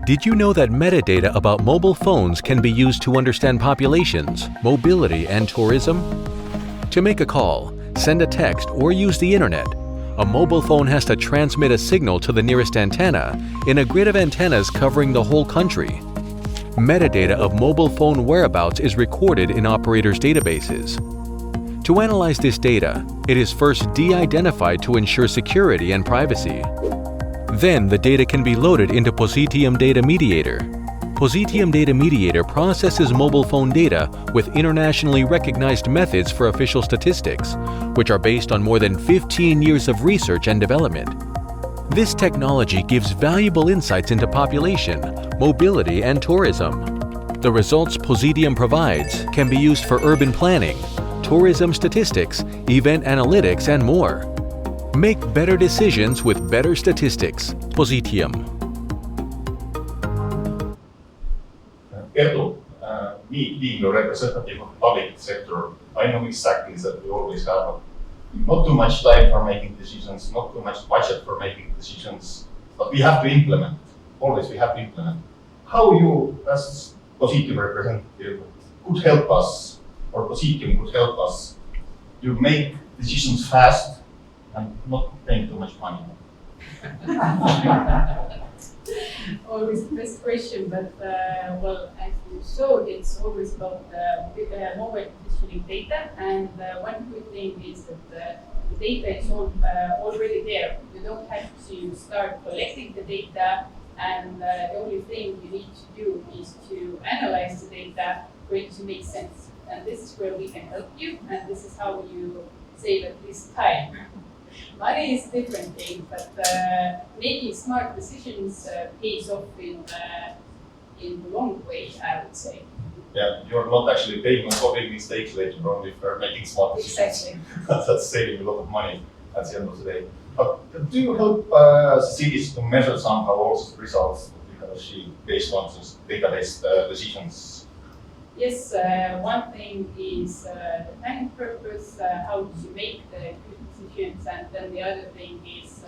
Did you know that metadata about mobile phones can be used to understand populations, mobility, and tourism? To make a call, send a text, or use the internet, a mobile phone has to transmit a signal to the nearest antenna in a grid of antennas covering the whole country. Metadata of mobile phone whereabouts is recorded in operators' databases. To analyze this data, it is first de-identified to ensure security and privacy. Then the data can be loaded into Positium Data Mediator. Positium Data Mediator processes mobile phone data with internationally recognized methods for official statistics, which are based on more than 15 years of research and development. This technology gives valuable insights into population, mobility, and tourism. The results Positium provides can be used for urban planning, tourism statistics, event analytics, and more. Make better decisions with better statistics. Positium. Kertu, me being a representative of the public sector, I know exactly that we always have not too much time for making decisions, not too much budget for making decisions, but we have to implement. Always we have to implement. How you, as Positium representative, could help us, or Positium could help us to make decisions fast and not paying too much money? Always the best question, but well, as you saw, it's always about mobile positioning data, and one good thing is that the data is already there. You don't have to start collecting the data, and the only thing you need to do is to analyze the data for it to make sense. And this is where we can help you, and this is how you save at least time. Money is a different thing, but making smart decisions pays off in the long way, I would say. Yeah, you're not actually paying on so big mistakes later on if you're making smart decisions. Exactly. That's saving a lot of money at the end of the day. But do you help cities to measure somehow also the results that you have achieved based on database decisions? Yes, one thing is the planning purpose, how to make the good decisions, and then the other thing is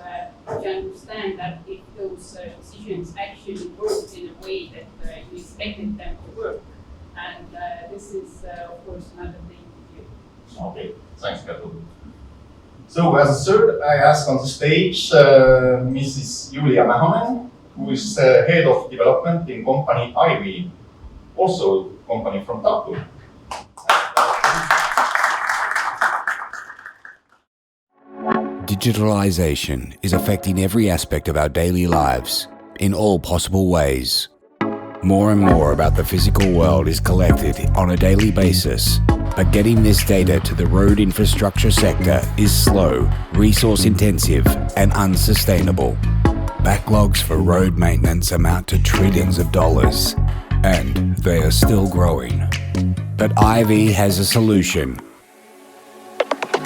to understand that if those decisions actually work in a way that you expected them to work. And this is, of course, another thing to do. Okay, thanks, Kertu. So, as a third, I ask on the stage Mrs. Julia Mahonen, who is head of development in company Ivy, also a company from Tartu. Digitalization is affecting every aspect of our daily lives in all possible ways. More and more about the physical world is collected on a daily basis, but getting this data to the road infrastructure sector is slow, resource intensive, and unsustainable. Backlogs for road maintenance amount to trillions of dollars, and they are still growing. But Ivy has a solution.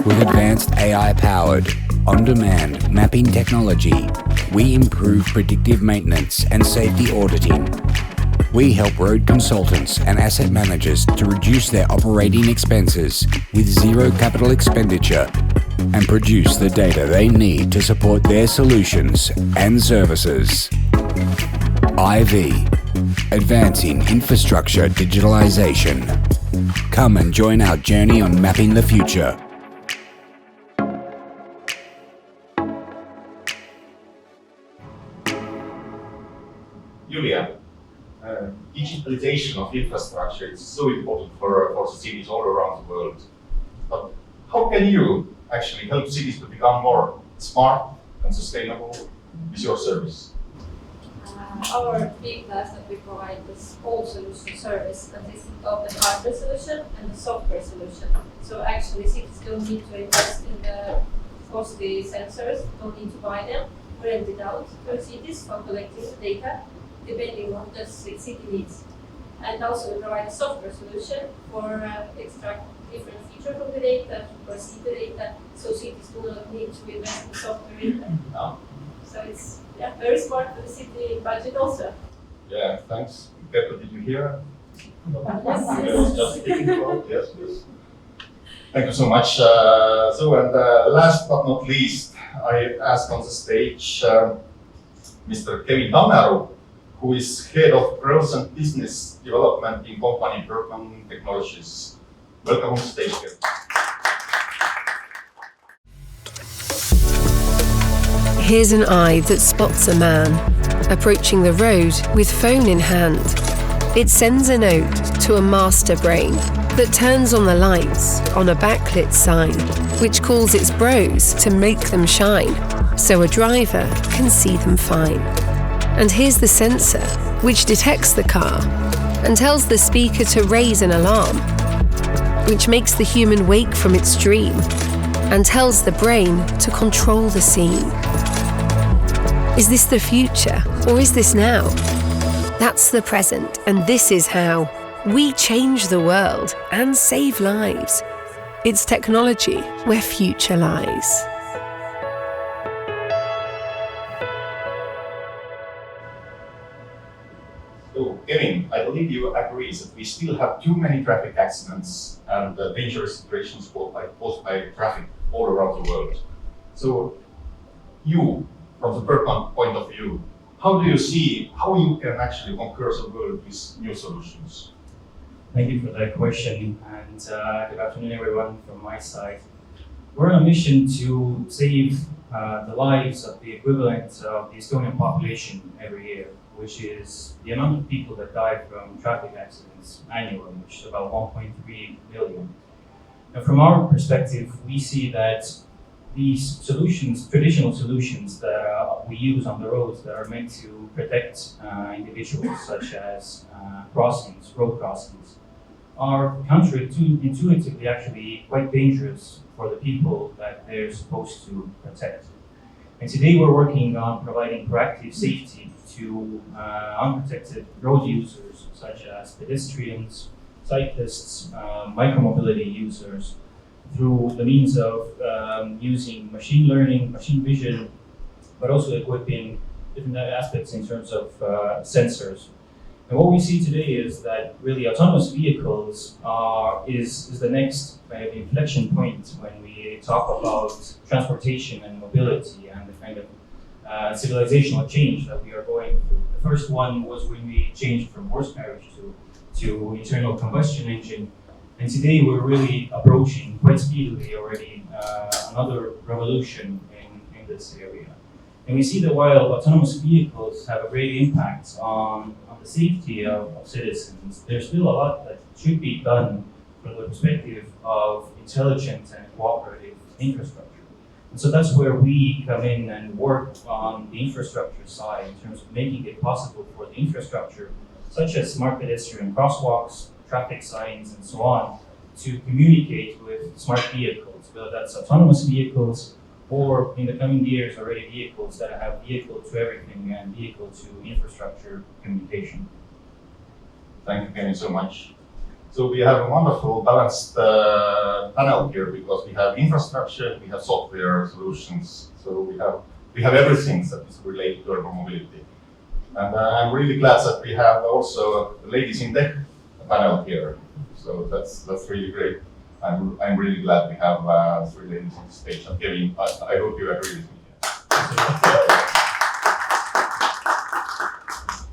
With advanced AI-powered, on-demand mapping technology, we improve predictive maintenance and safety auditing. We help road consultants and asset managers to reduce their operating expenses with zero capital expenditure and produce the data they need to support their solutions and services. IV, advancing infrastructure digitalization. Come and join our journey on mapping the future. Julia, digitalization of infrastructure is so important for the cities all around the world. but how can you actually help cities to become more smart and sustainable with your service? Our big class that we provide is whole solution service consisting of the hardware solution and the software solution. So actually cities don't need to invest in the costly sensors, don't need to buy them, rent it out to cities for collecting the data depending on the city needs. And also we provide a software solution for extract different features from the data, to perceive the data, so cities do not need to invest in software either. So it's very smart for the city budget also. Yeah, thanks. Pepper, did you hear? Yes. I was just speaking about, yes. Thank you so much. Last but not least, I ask on the stage Mr. Kevin Tammearu, who is Head of Growth and Business Development in company Bergman Technologies. Welcome on stage, Kevin. Here's an eye that spots a man approaching the road with phone in hand. It sends a note to a master brain that turns on the lights on a backlit sign, which calls its bros to make them shine, so a driver can see them fine. And here's the sensor, which detects the car and tells the speaker to raise an alarm, which makes the human wake from its dream and tells the brain to control the scene. Is this the future, or is this now? That's the present, and this is how we change the world and save lives. It's technology where future lies. So, Kevin, I believe you agree that we still have too many traffic accidents and dangerous situations caused by traffic all around the world. So, you, from the Bergman point of view, how do you see how you can actually conquer the world with new solutions? Thank you for that question, and good afternoon, everyone, from my side. We're on a mission to save the lives of the equivalent of the Estonian population every year, which is the amount of people that die from traffic accidents annually, which is about 1.3 million. And from our perspective, we see that these solutions, traditional solutions that we use on the roads that are meant to protect individuals, such as road crossings, are counterintuitively actually quite dangerous for the people that they're supposed to protect. And today we're working on providing proactive safety to unprotected road users, such as pedestrians, cyclists, micromobility users, through the means of using machine learning, machine vision, but also equipping different aspects in terms of sensors. And what we see today is that really autonomous vehicles is the next kind of inflection point when we talk about transportation and mobility and the kind of civilizational change that we are going through. The first one was when we changed from horse carriage to internal combustion engine. And today we're really approaching quite speedily already another revolution in this area. And we see that while autonomous vehicles have a great impact on the safety of citizens, there's still a lot that should be done from the perspective of intelligent and cooperative infrastructure. And so that's where we come in and work on the infrastructure side in terms of making it possible for the infrastructure, such as smart pedestrian crosswalks, traffic signs, and so on, to communicate with smart vehicles, whether that's autonomous vehicles or in the coming years already vehicles that have vehicle to everything and vehicle to infrastructure communication. Thank you, Kenny, so much. So we have a wonderful balanced panel here because we have infrastructure, we have software solutions, so we have everything that is related to urban mobility. And I'm really glad that we have also ladies in tech panel here. So that's really great. I'm really glad we have 3 ladies on the stage. And Kevin, I hope you agree with me.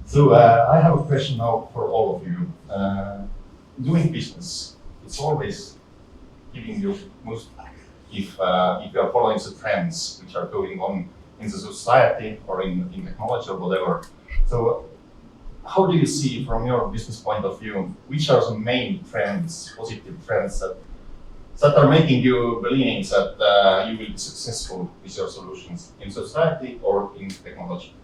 So I have a question now for all of you. Doing business, it's always giving you most if you are following the trends which are going on in the society or in technology or whatever. So how do you see from your business point of view, which are the main trends, positive trends that that are making you believing that you will be successful with your solutions in society or in technology?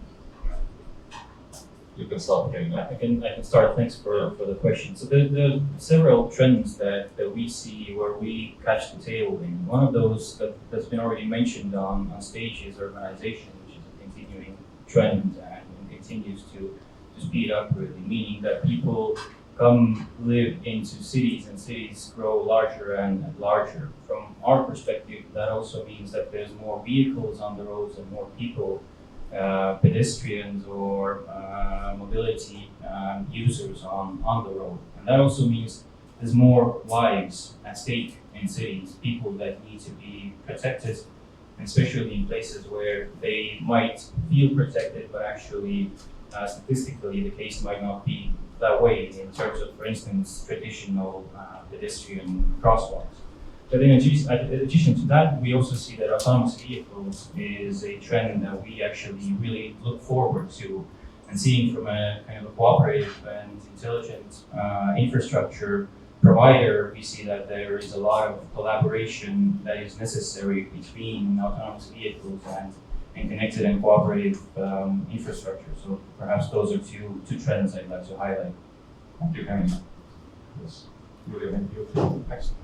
You can start again. I can start. Thanks for the question. So there are several trends that we see where we catch the tail in. One of those that's been already mentioned on stage is urbanization, which is a continuing trend and continues to speed up, really, meaning that people come live into cities and cities grow larger and larger. From our perspective, that also means that there's more vehicles on the roads and more people, pedestrians or mobility users on the road. And that also means there's more lives at stake in cities, people that need to be protected, especially in places where they might feel protected, but actually statistically the case might not be that way in terms of, for instance, traditional pedestrian crosswalks. But in addition to that, we also see that autonomous vehicles is a trend that we actually really look forward to, and seeing from a kind of a cooperative and intelligent infrastructure provider, we see that there is a lot of collaboration that is necessary between autonomous vehicles and connected and cooperative infrastructure. So perhaps those are two trends I'd like to highlight. Thank you, Karen. Yes.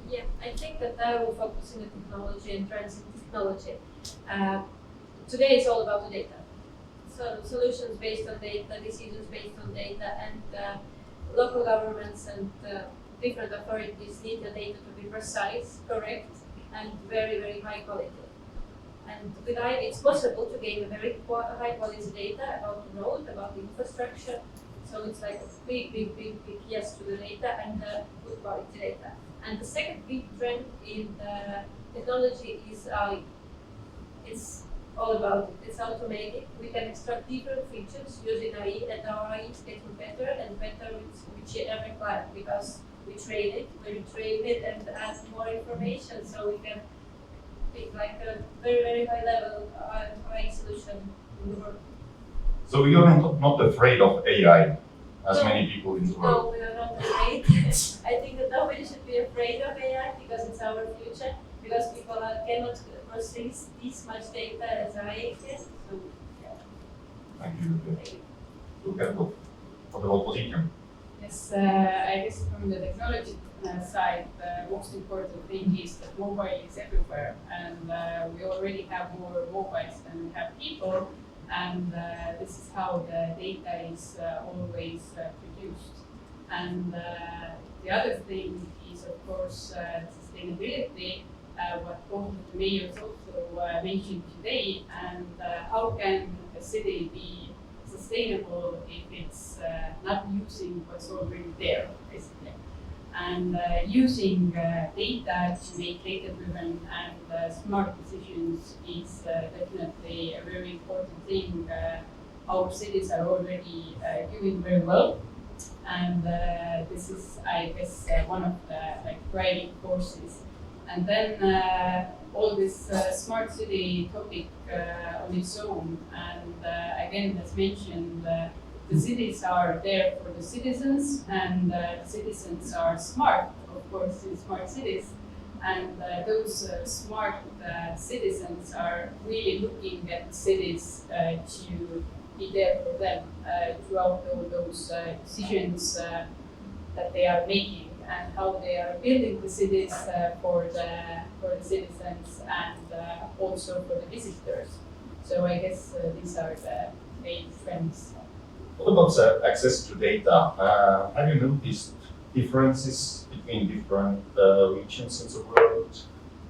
Yeah, I think that I will focus on the technology and trends in technology. Today is all about the data. So solutions based on data, decisions based on data, and local governments and different authorities need the data to be precise, correct, and very, very high quality. And with AI, it's possible to gain a very high quality data about the road, about the infrastructure. So it's like a big yes to the data and good quality data. And the second big trend in technology is it's all about it. It's automated. We can extract different features using AI, and our AI is getting better and better with every client because we train it and add more information so we can pick like a very, very high level AI solution in the world. So you are not afraid of AI, as many people in the world? No, we are not afraid. I think that nobody should be afraid of AI because it's our future, because people cannot process this much data as AI can. So, yeah. Thank you. Look at for the whole position. Yes, I guess from the technology side, the most important thing is that mobile is everywhere, and we already have more mobiles than we have people, and this is how the data is always produced. And the other thing is, of course, sustainability, what both the mayors also mentioned today, and how can a city be sustainable if it's not using what's already there, basically. And using data to make data-driven and smart decisions is definitely a very important thing. Our cities are already doing very well, and this is, I guess, one of the driving forces. And then all this smart city topic on its own, and again, as mentioned, the cities are there for the citizens, and the citizens are smart, of course, in smart cities. And those smart citizens are really looking at the cities to be there for them throughout all those decisions that they are making, and how they are building the cities for the citizens and also for the visitors. So I guess these are the main trends. What about access to data? Have you noticed differences between different regions in the world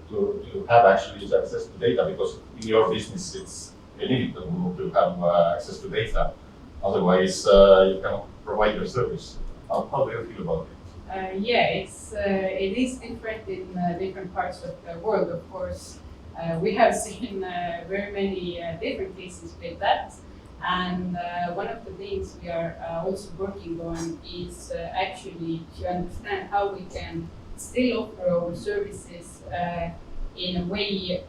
to have actually access to data? Because in your business, it's inevitable to have access to data. Otherwise, you cannot provide your service. How do you feel about it? Yeah, it is different in different parts of the world, of course. We have seen very many different cases with that. And one of the things we are also working on is actually to understand how we can still offer our services in a way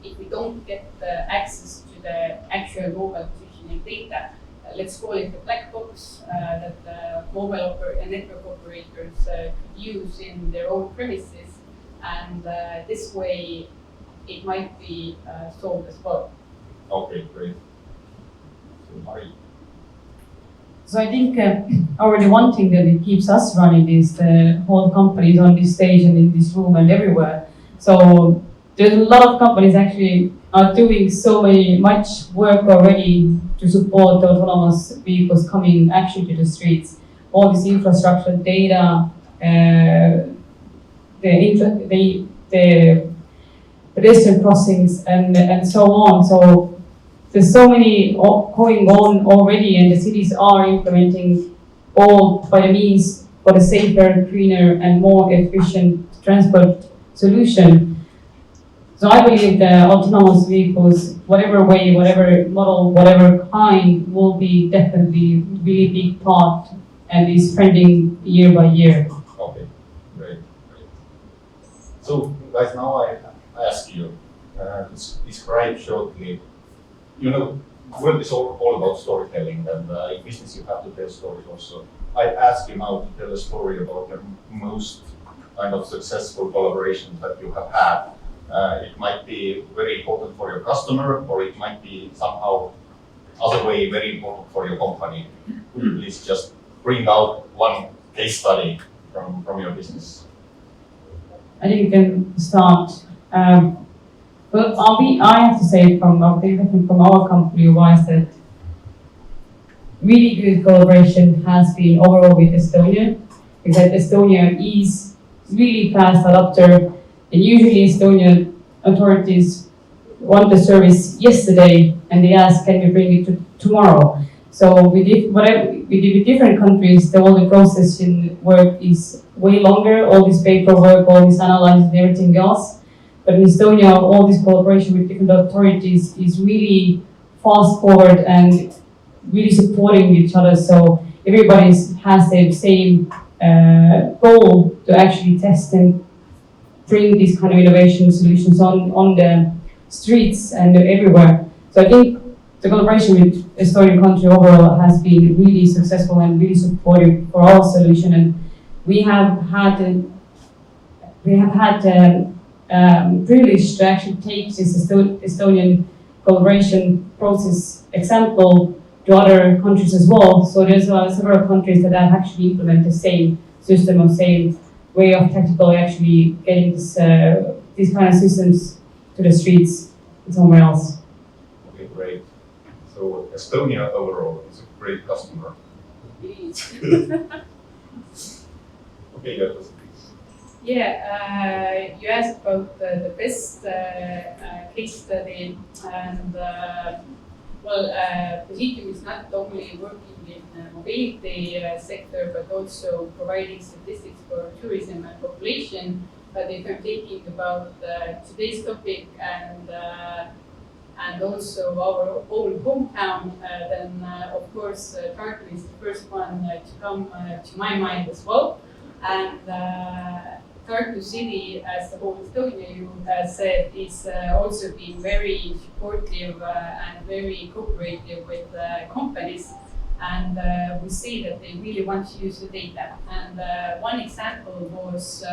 if we don't get access to the actual mobile positioning data. Let's call it the black box that the mobile and network operators could use in their own premises. and this way it might be solved as well. Okay, great. So, Mari. So I think already one thing that it keeps us running is the whole companies on this stage and in this room and everywhere. So there's a lot of companies actually are doing much work already to support the autonomous vehicles coming actually to the streets. All this infrastructure, data, the pedestrian crossings and so on. So there's so many going on already, and the cities are implementing all by the means for a safer, greener, and more efficient transport solution. So I believe the autonomous vehicles, whatever way, whatever model, whatever kind, will be definitely really big part and is trending year by year. Okay, great. So, guys, now I ask you to describe shortly. You know, world is all about storytelling, and in business you have to tell stories also. I ask you now to tell a story about the most kind of successful collaboration that you have had. It might be very important for your customer, or it might be somehow other way very important for your company. Could you please just bring out one case study from your business? I think you can start. Well, I have to say from our company wise that really good collaboration has been overall with Estonia, because Estonia is really fast adopter, and usually Estonian authorities want the service yesterday and they ask, can we bring it to tomorrow? So we did with different countries, all the processing work is way longer, all this paperwork, all this analysis and everything else. But in Estonia, all this cooperation with different authorities is really fast forward and really supporting each other. So everybody has the same goal to actually test and bring these kind of innovation solutions on the streets and everywhere. So I think the collaboration with Estonian country overall has been really successful and really supportive for our solution. And we have had privilege to actually take this Estonian collaboration process example to other countries as well. So there's several countries that have actually implemented the same system or same way of tactically actually getting these kind of systems to the streets somewhere else. Okay, great. So Estonia overall is a great customer. Okay, that was Yeah, you asked about the best case study, and Positium is not only working in the mobility sector, but also providing statistics for tourism and population. But if I'm thinking about today's topic and also our own hometown, then of course Tartu is the first one to come to my mind as well. And Tartu City, as the whole Estonia, you said, is also being very supportive and very cooperative with companies. And we see that they really want to use the data. And one example was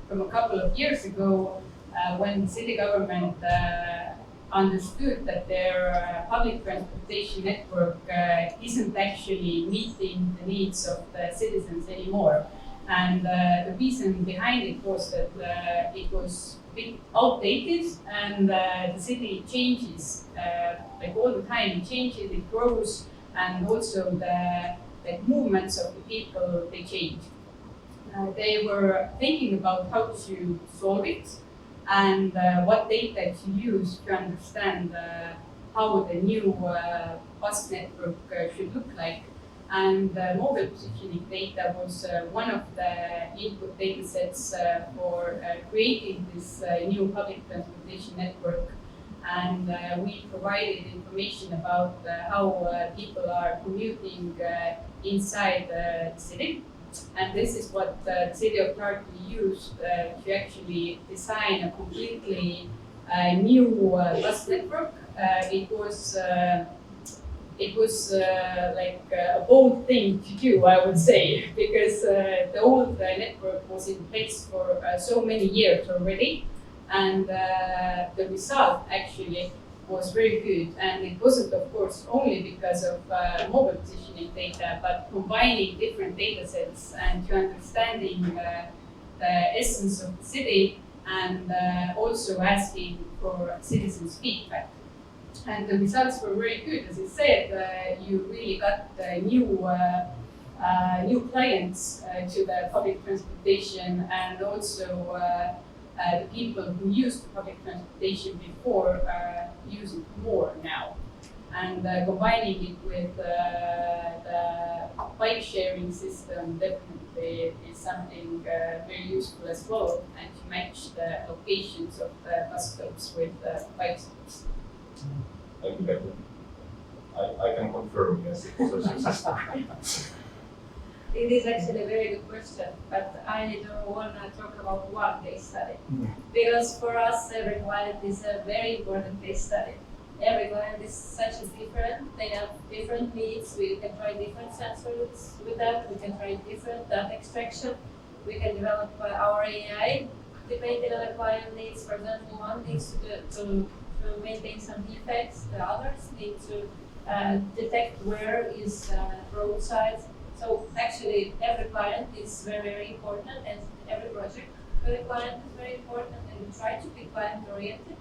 from a couple of years ago when the city government understood that their public transportation network isn't actually meeting the needs of the citizens anymore. And the reason behind it was that it was a bit outdated, and the city changes like all the time. It changes, it grows, and also the movements of the people, they change. They were thinking about how to solve it and what data to use to understand how the new bus network should look like. And mobile positioning data was one of the input data sets for creating this new public transportation network. And we provided information about how people are commuting inside the city. And this is what the city of Tartu used to actually design a completely new bus network. It was it was like a bold thing to do, I would say, because the old network was in place for so many years already, and the result actually was very good. And it wasn't, of course, only because of mobile positioning data, but combining different data sets and to understanding the essence of the city, and also asking for citizens' feedback. And the results were very good. As I said, you really got new clients to the public transportation, and also the people who used public transportation before use it more now. And combining it with the bike sharing system definitely is something very useful as well, and to match the locations of the bus stops with the bike stops. Thank you, Becky. I can confirm, yes, it was a success. It is actually a very good question, but I don't want to talk about one case study. Because for us, every client is a very important case study. Every client is such a different, they have different needs. We can try different sensors with that, we can try different data extraction. We can develop our AI depending on the client needs. For example, one needs to maintain some defects, the others need to detect where is roadside. So actually every client is very, very important, and every project for the client is very important, and we try to be client oriented.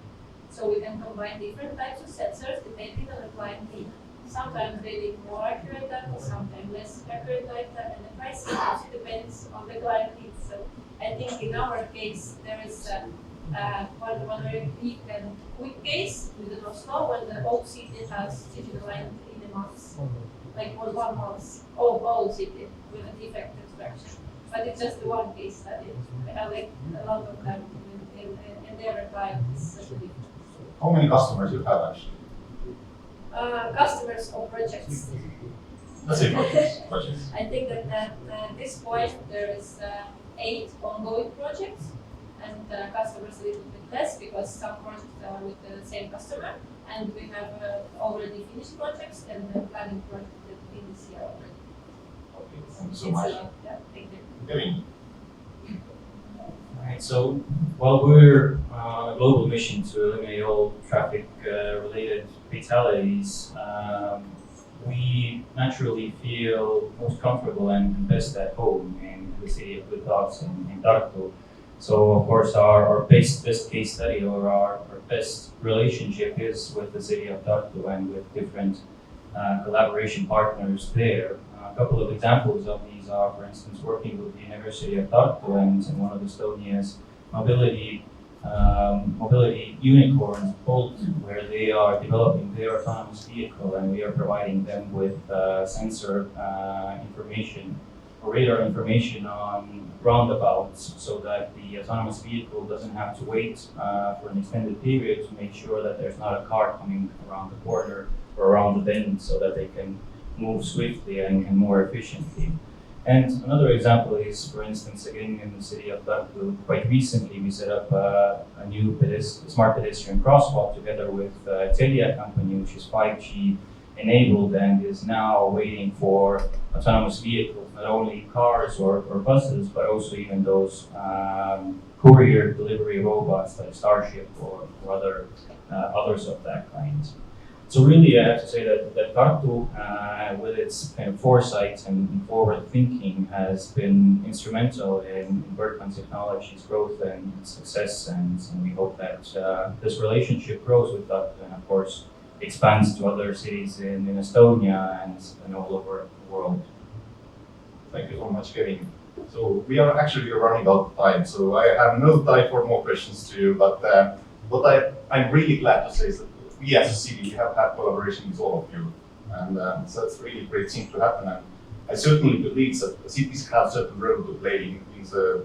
So we can combine different types of sensors depending on the client need. Sometimes they need more accurate data, sometimes less accurate data, and the pricing also depends on the client needs. So I think in our case there is one very big and quick case with the Oslo, when the whole city has digitalized in a month, like 1 month, whole city with a defect extraction. But it's just one case study. We have like a lot of them in their client is such a difference. How many customers you have actually? Customers or projects? Let's say projects. I think that at this point there is 8 ongoing projects, and customers a little bit less because some projects are with the same customer, and we have already finished projects and planning projects in this year already. Okay, thank you so much. Yeah, thank you. Kevin. Right, so while we're on a global mission to eliminate all traffic-related fatalities, we naturally feel most comfortable and best at home in the city of Good Thoughts in Tartu. So of course our best case study, or our best relationship, is with the city of Tartu and with different collaboration partners there. A couple of examples of these are, for instance, working with the University of Tartu and one of Estonia's mobility unicorns, Bolt, where they are developing their autonomous vehicle, and we are providing them with sensor information or radar information on roundabouts, so that the autonomous vehicle doesn't have to wait for an extended period to make sure that there's not a car coming around the corner or around the bend, so that they can move swiftly and more efficiently. And another example is, for instance, again in the city of Tartu, quite recently we set up a new smart pedestrian crosswalk together with Telia company, which is 5G enabled and is now waiting for autonomous vehicles, not only cars or buses, but also even those courier delivery robots like Starship or others of that kind. So really, I have to say that Tartu, with its kind of foresight and forward thinking, has been instrumental in Bergman Technology's growth and success, and we hope that this relationship grows with Tartu, and of course expands to other cities in Estonia and all over the world. Thank you so much, Kevin. So we are actually running out of time, so I have no time for more questions to you, but what I'm really glad to say is that we as a city, we have had collaboration with all of you, and so it's really great thing to happen. And I certainly believe that cities have certain role to play in the,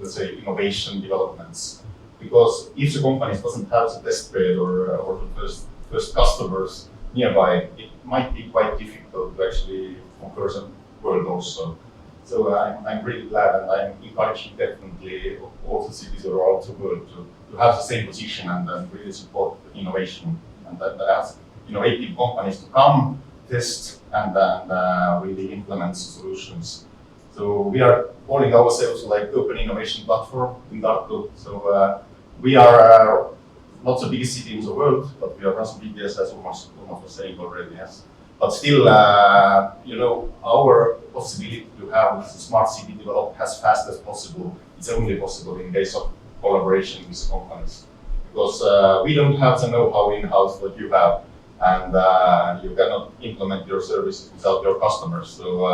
let's say, innovation developments. Because if the companies doesn't have the test bed or the first customers nearby, it might be quite difficult to actually conquer the world also. So I'm really glad, and I'm encouraging definitely all the cities around the world to have the same position and really support innovation, and that ask innovative companies to come test and really implement solutions. So we are calling ourselves like Open Innovation Platform in Tartu. So we are not the biggest city in the world, but we are as big as almost was saying already, yes. But still, you know, our possibility to have the smart city develop as fast as possible is only possible in case of collaboration with the companies. Because we don't have the know-how in-house that you have, and you cannot implement your services without your customers. So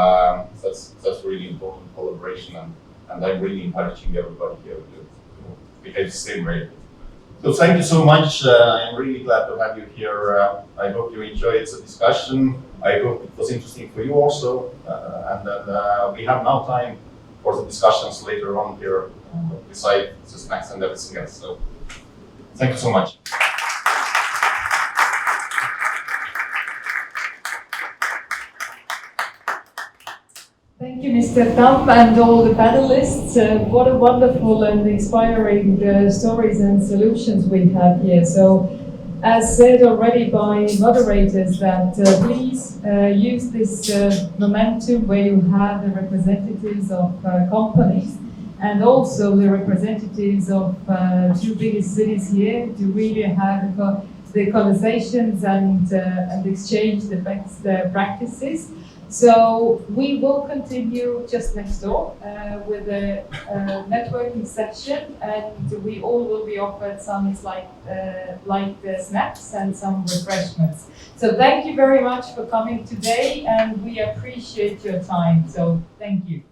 that's really important collaboration, and I'm really encouraging everybody here to behave the same way. So thank you so much. I'm really glad to have you here. I hope you enjoyed the discussion. I hope it was interesting for you also. And we have now time for the discussions later on here, beside the snacks and everything else. So thank you so much. Thank you, Mr. Tam, and all the panelists. What a wonderful and inspiring stories and solutions we have here. So, as said already by moderators, that please use this momentum where you have the representatives of companies and also the representatives of two biggest cities here to really have the conversations and exchange the best practices. So we will continue just next door with a networking session, and we all will be offered some light snacks and some refreshments. So thank you very much for coming today, and we appreciate your time. So thank you.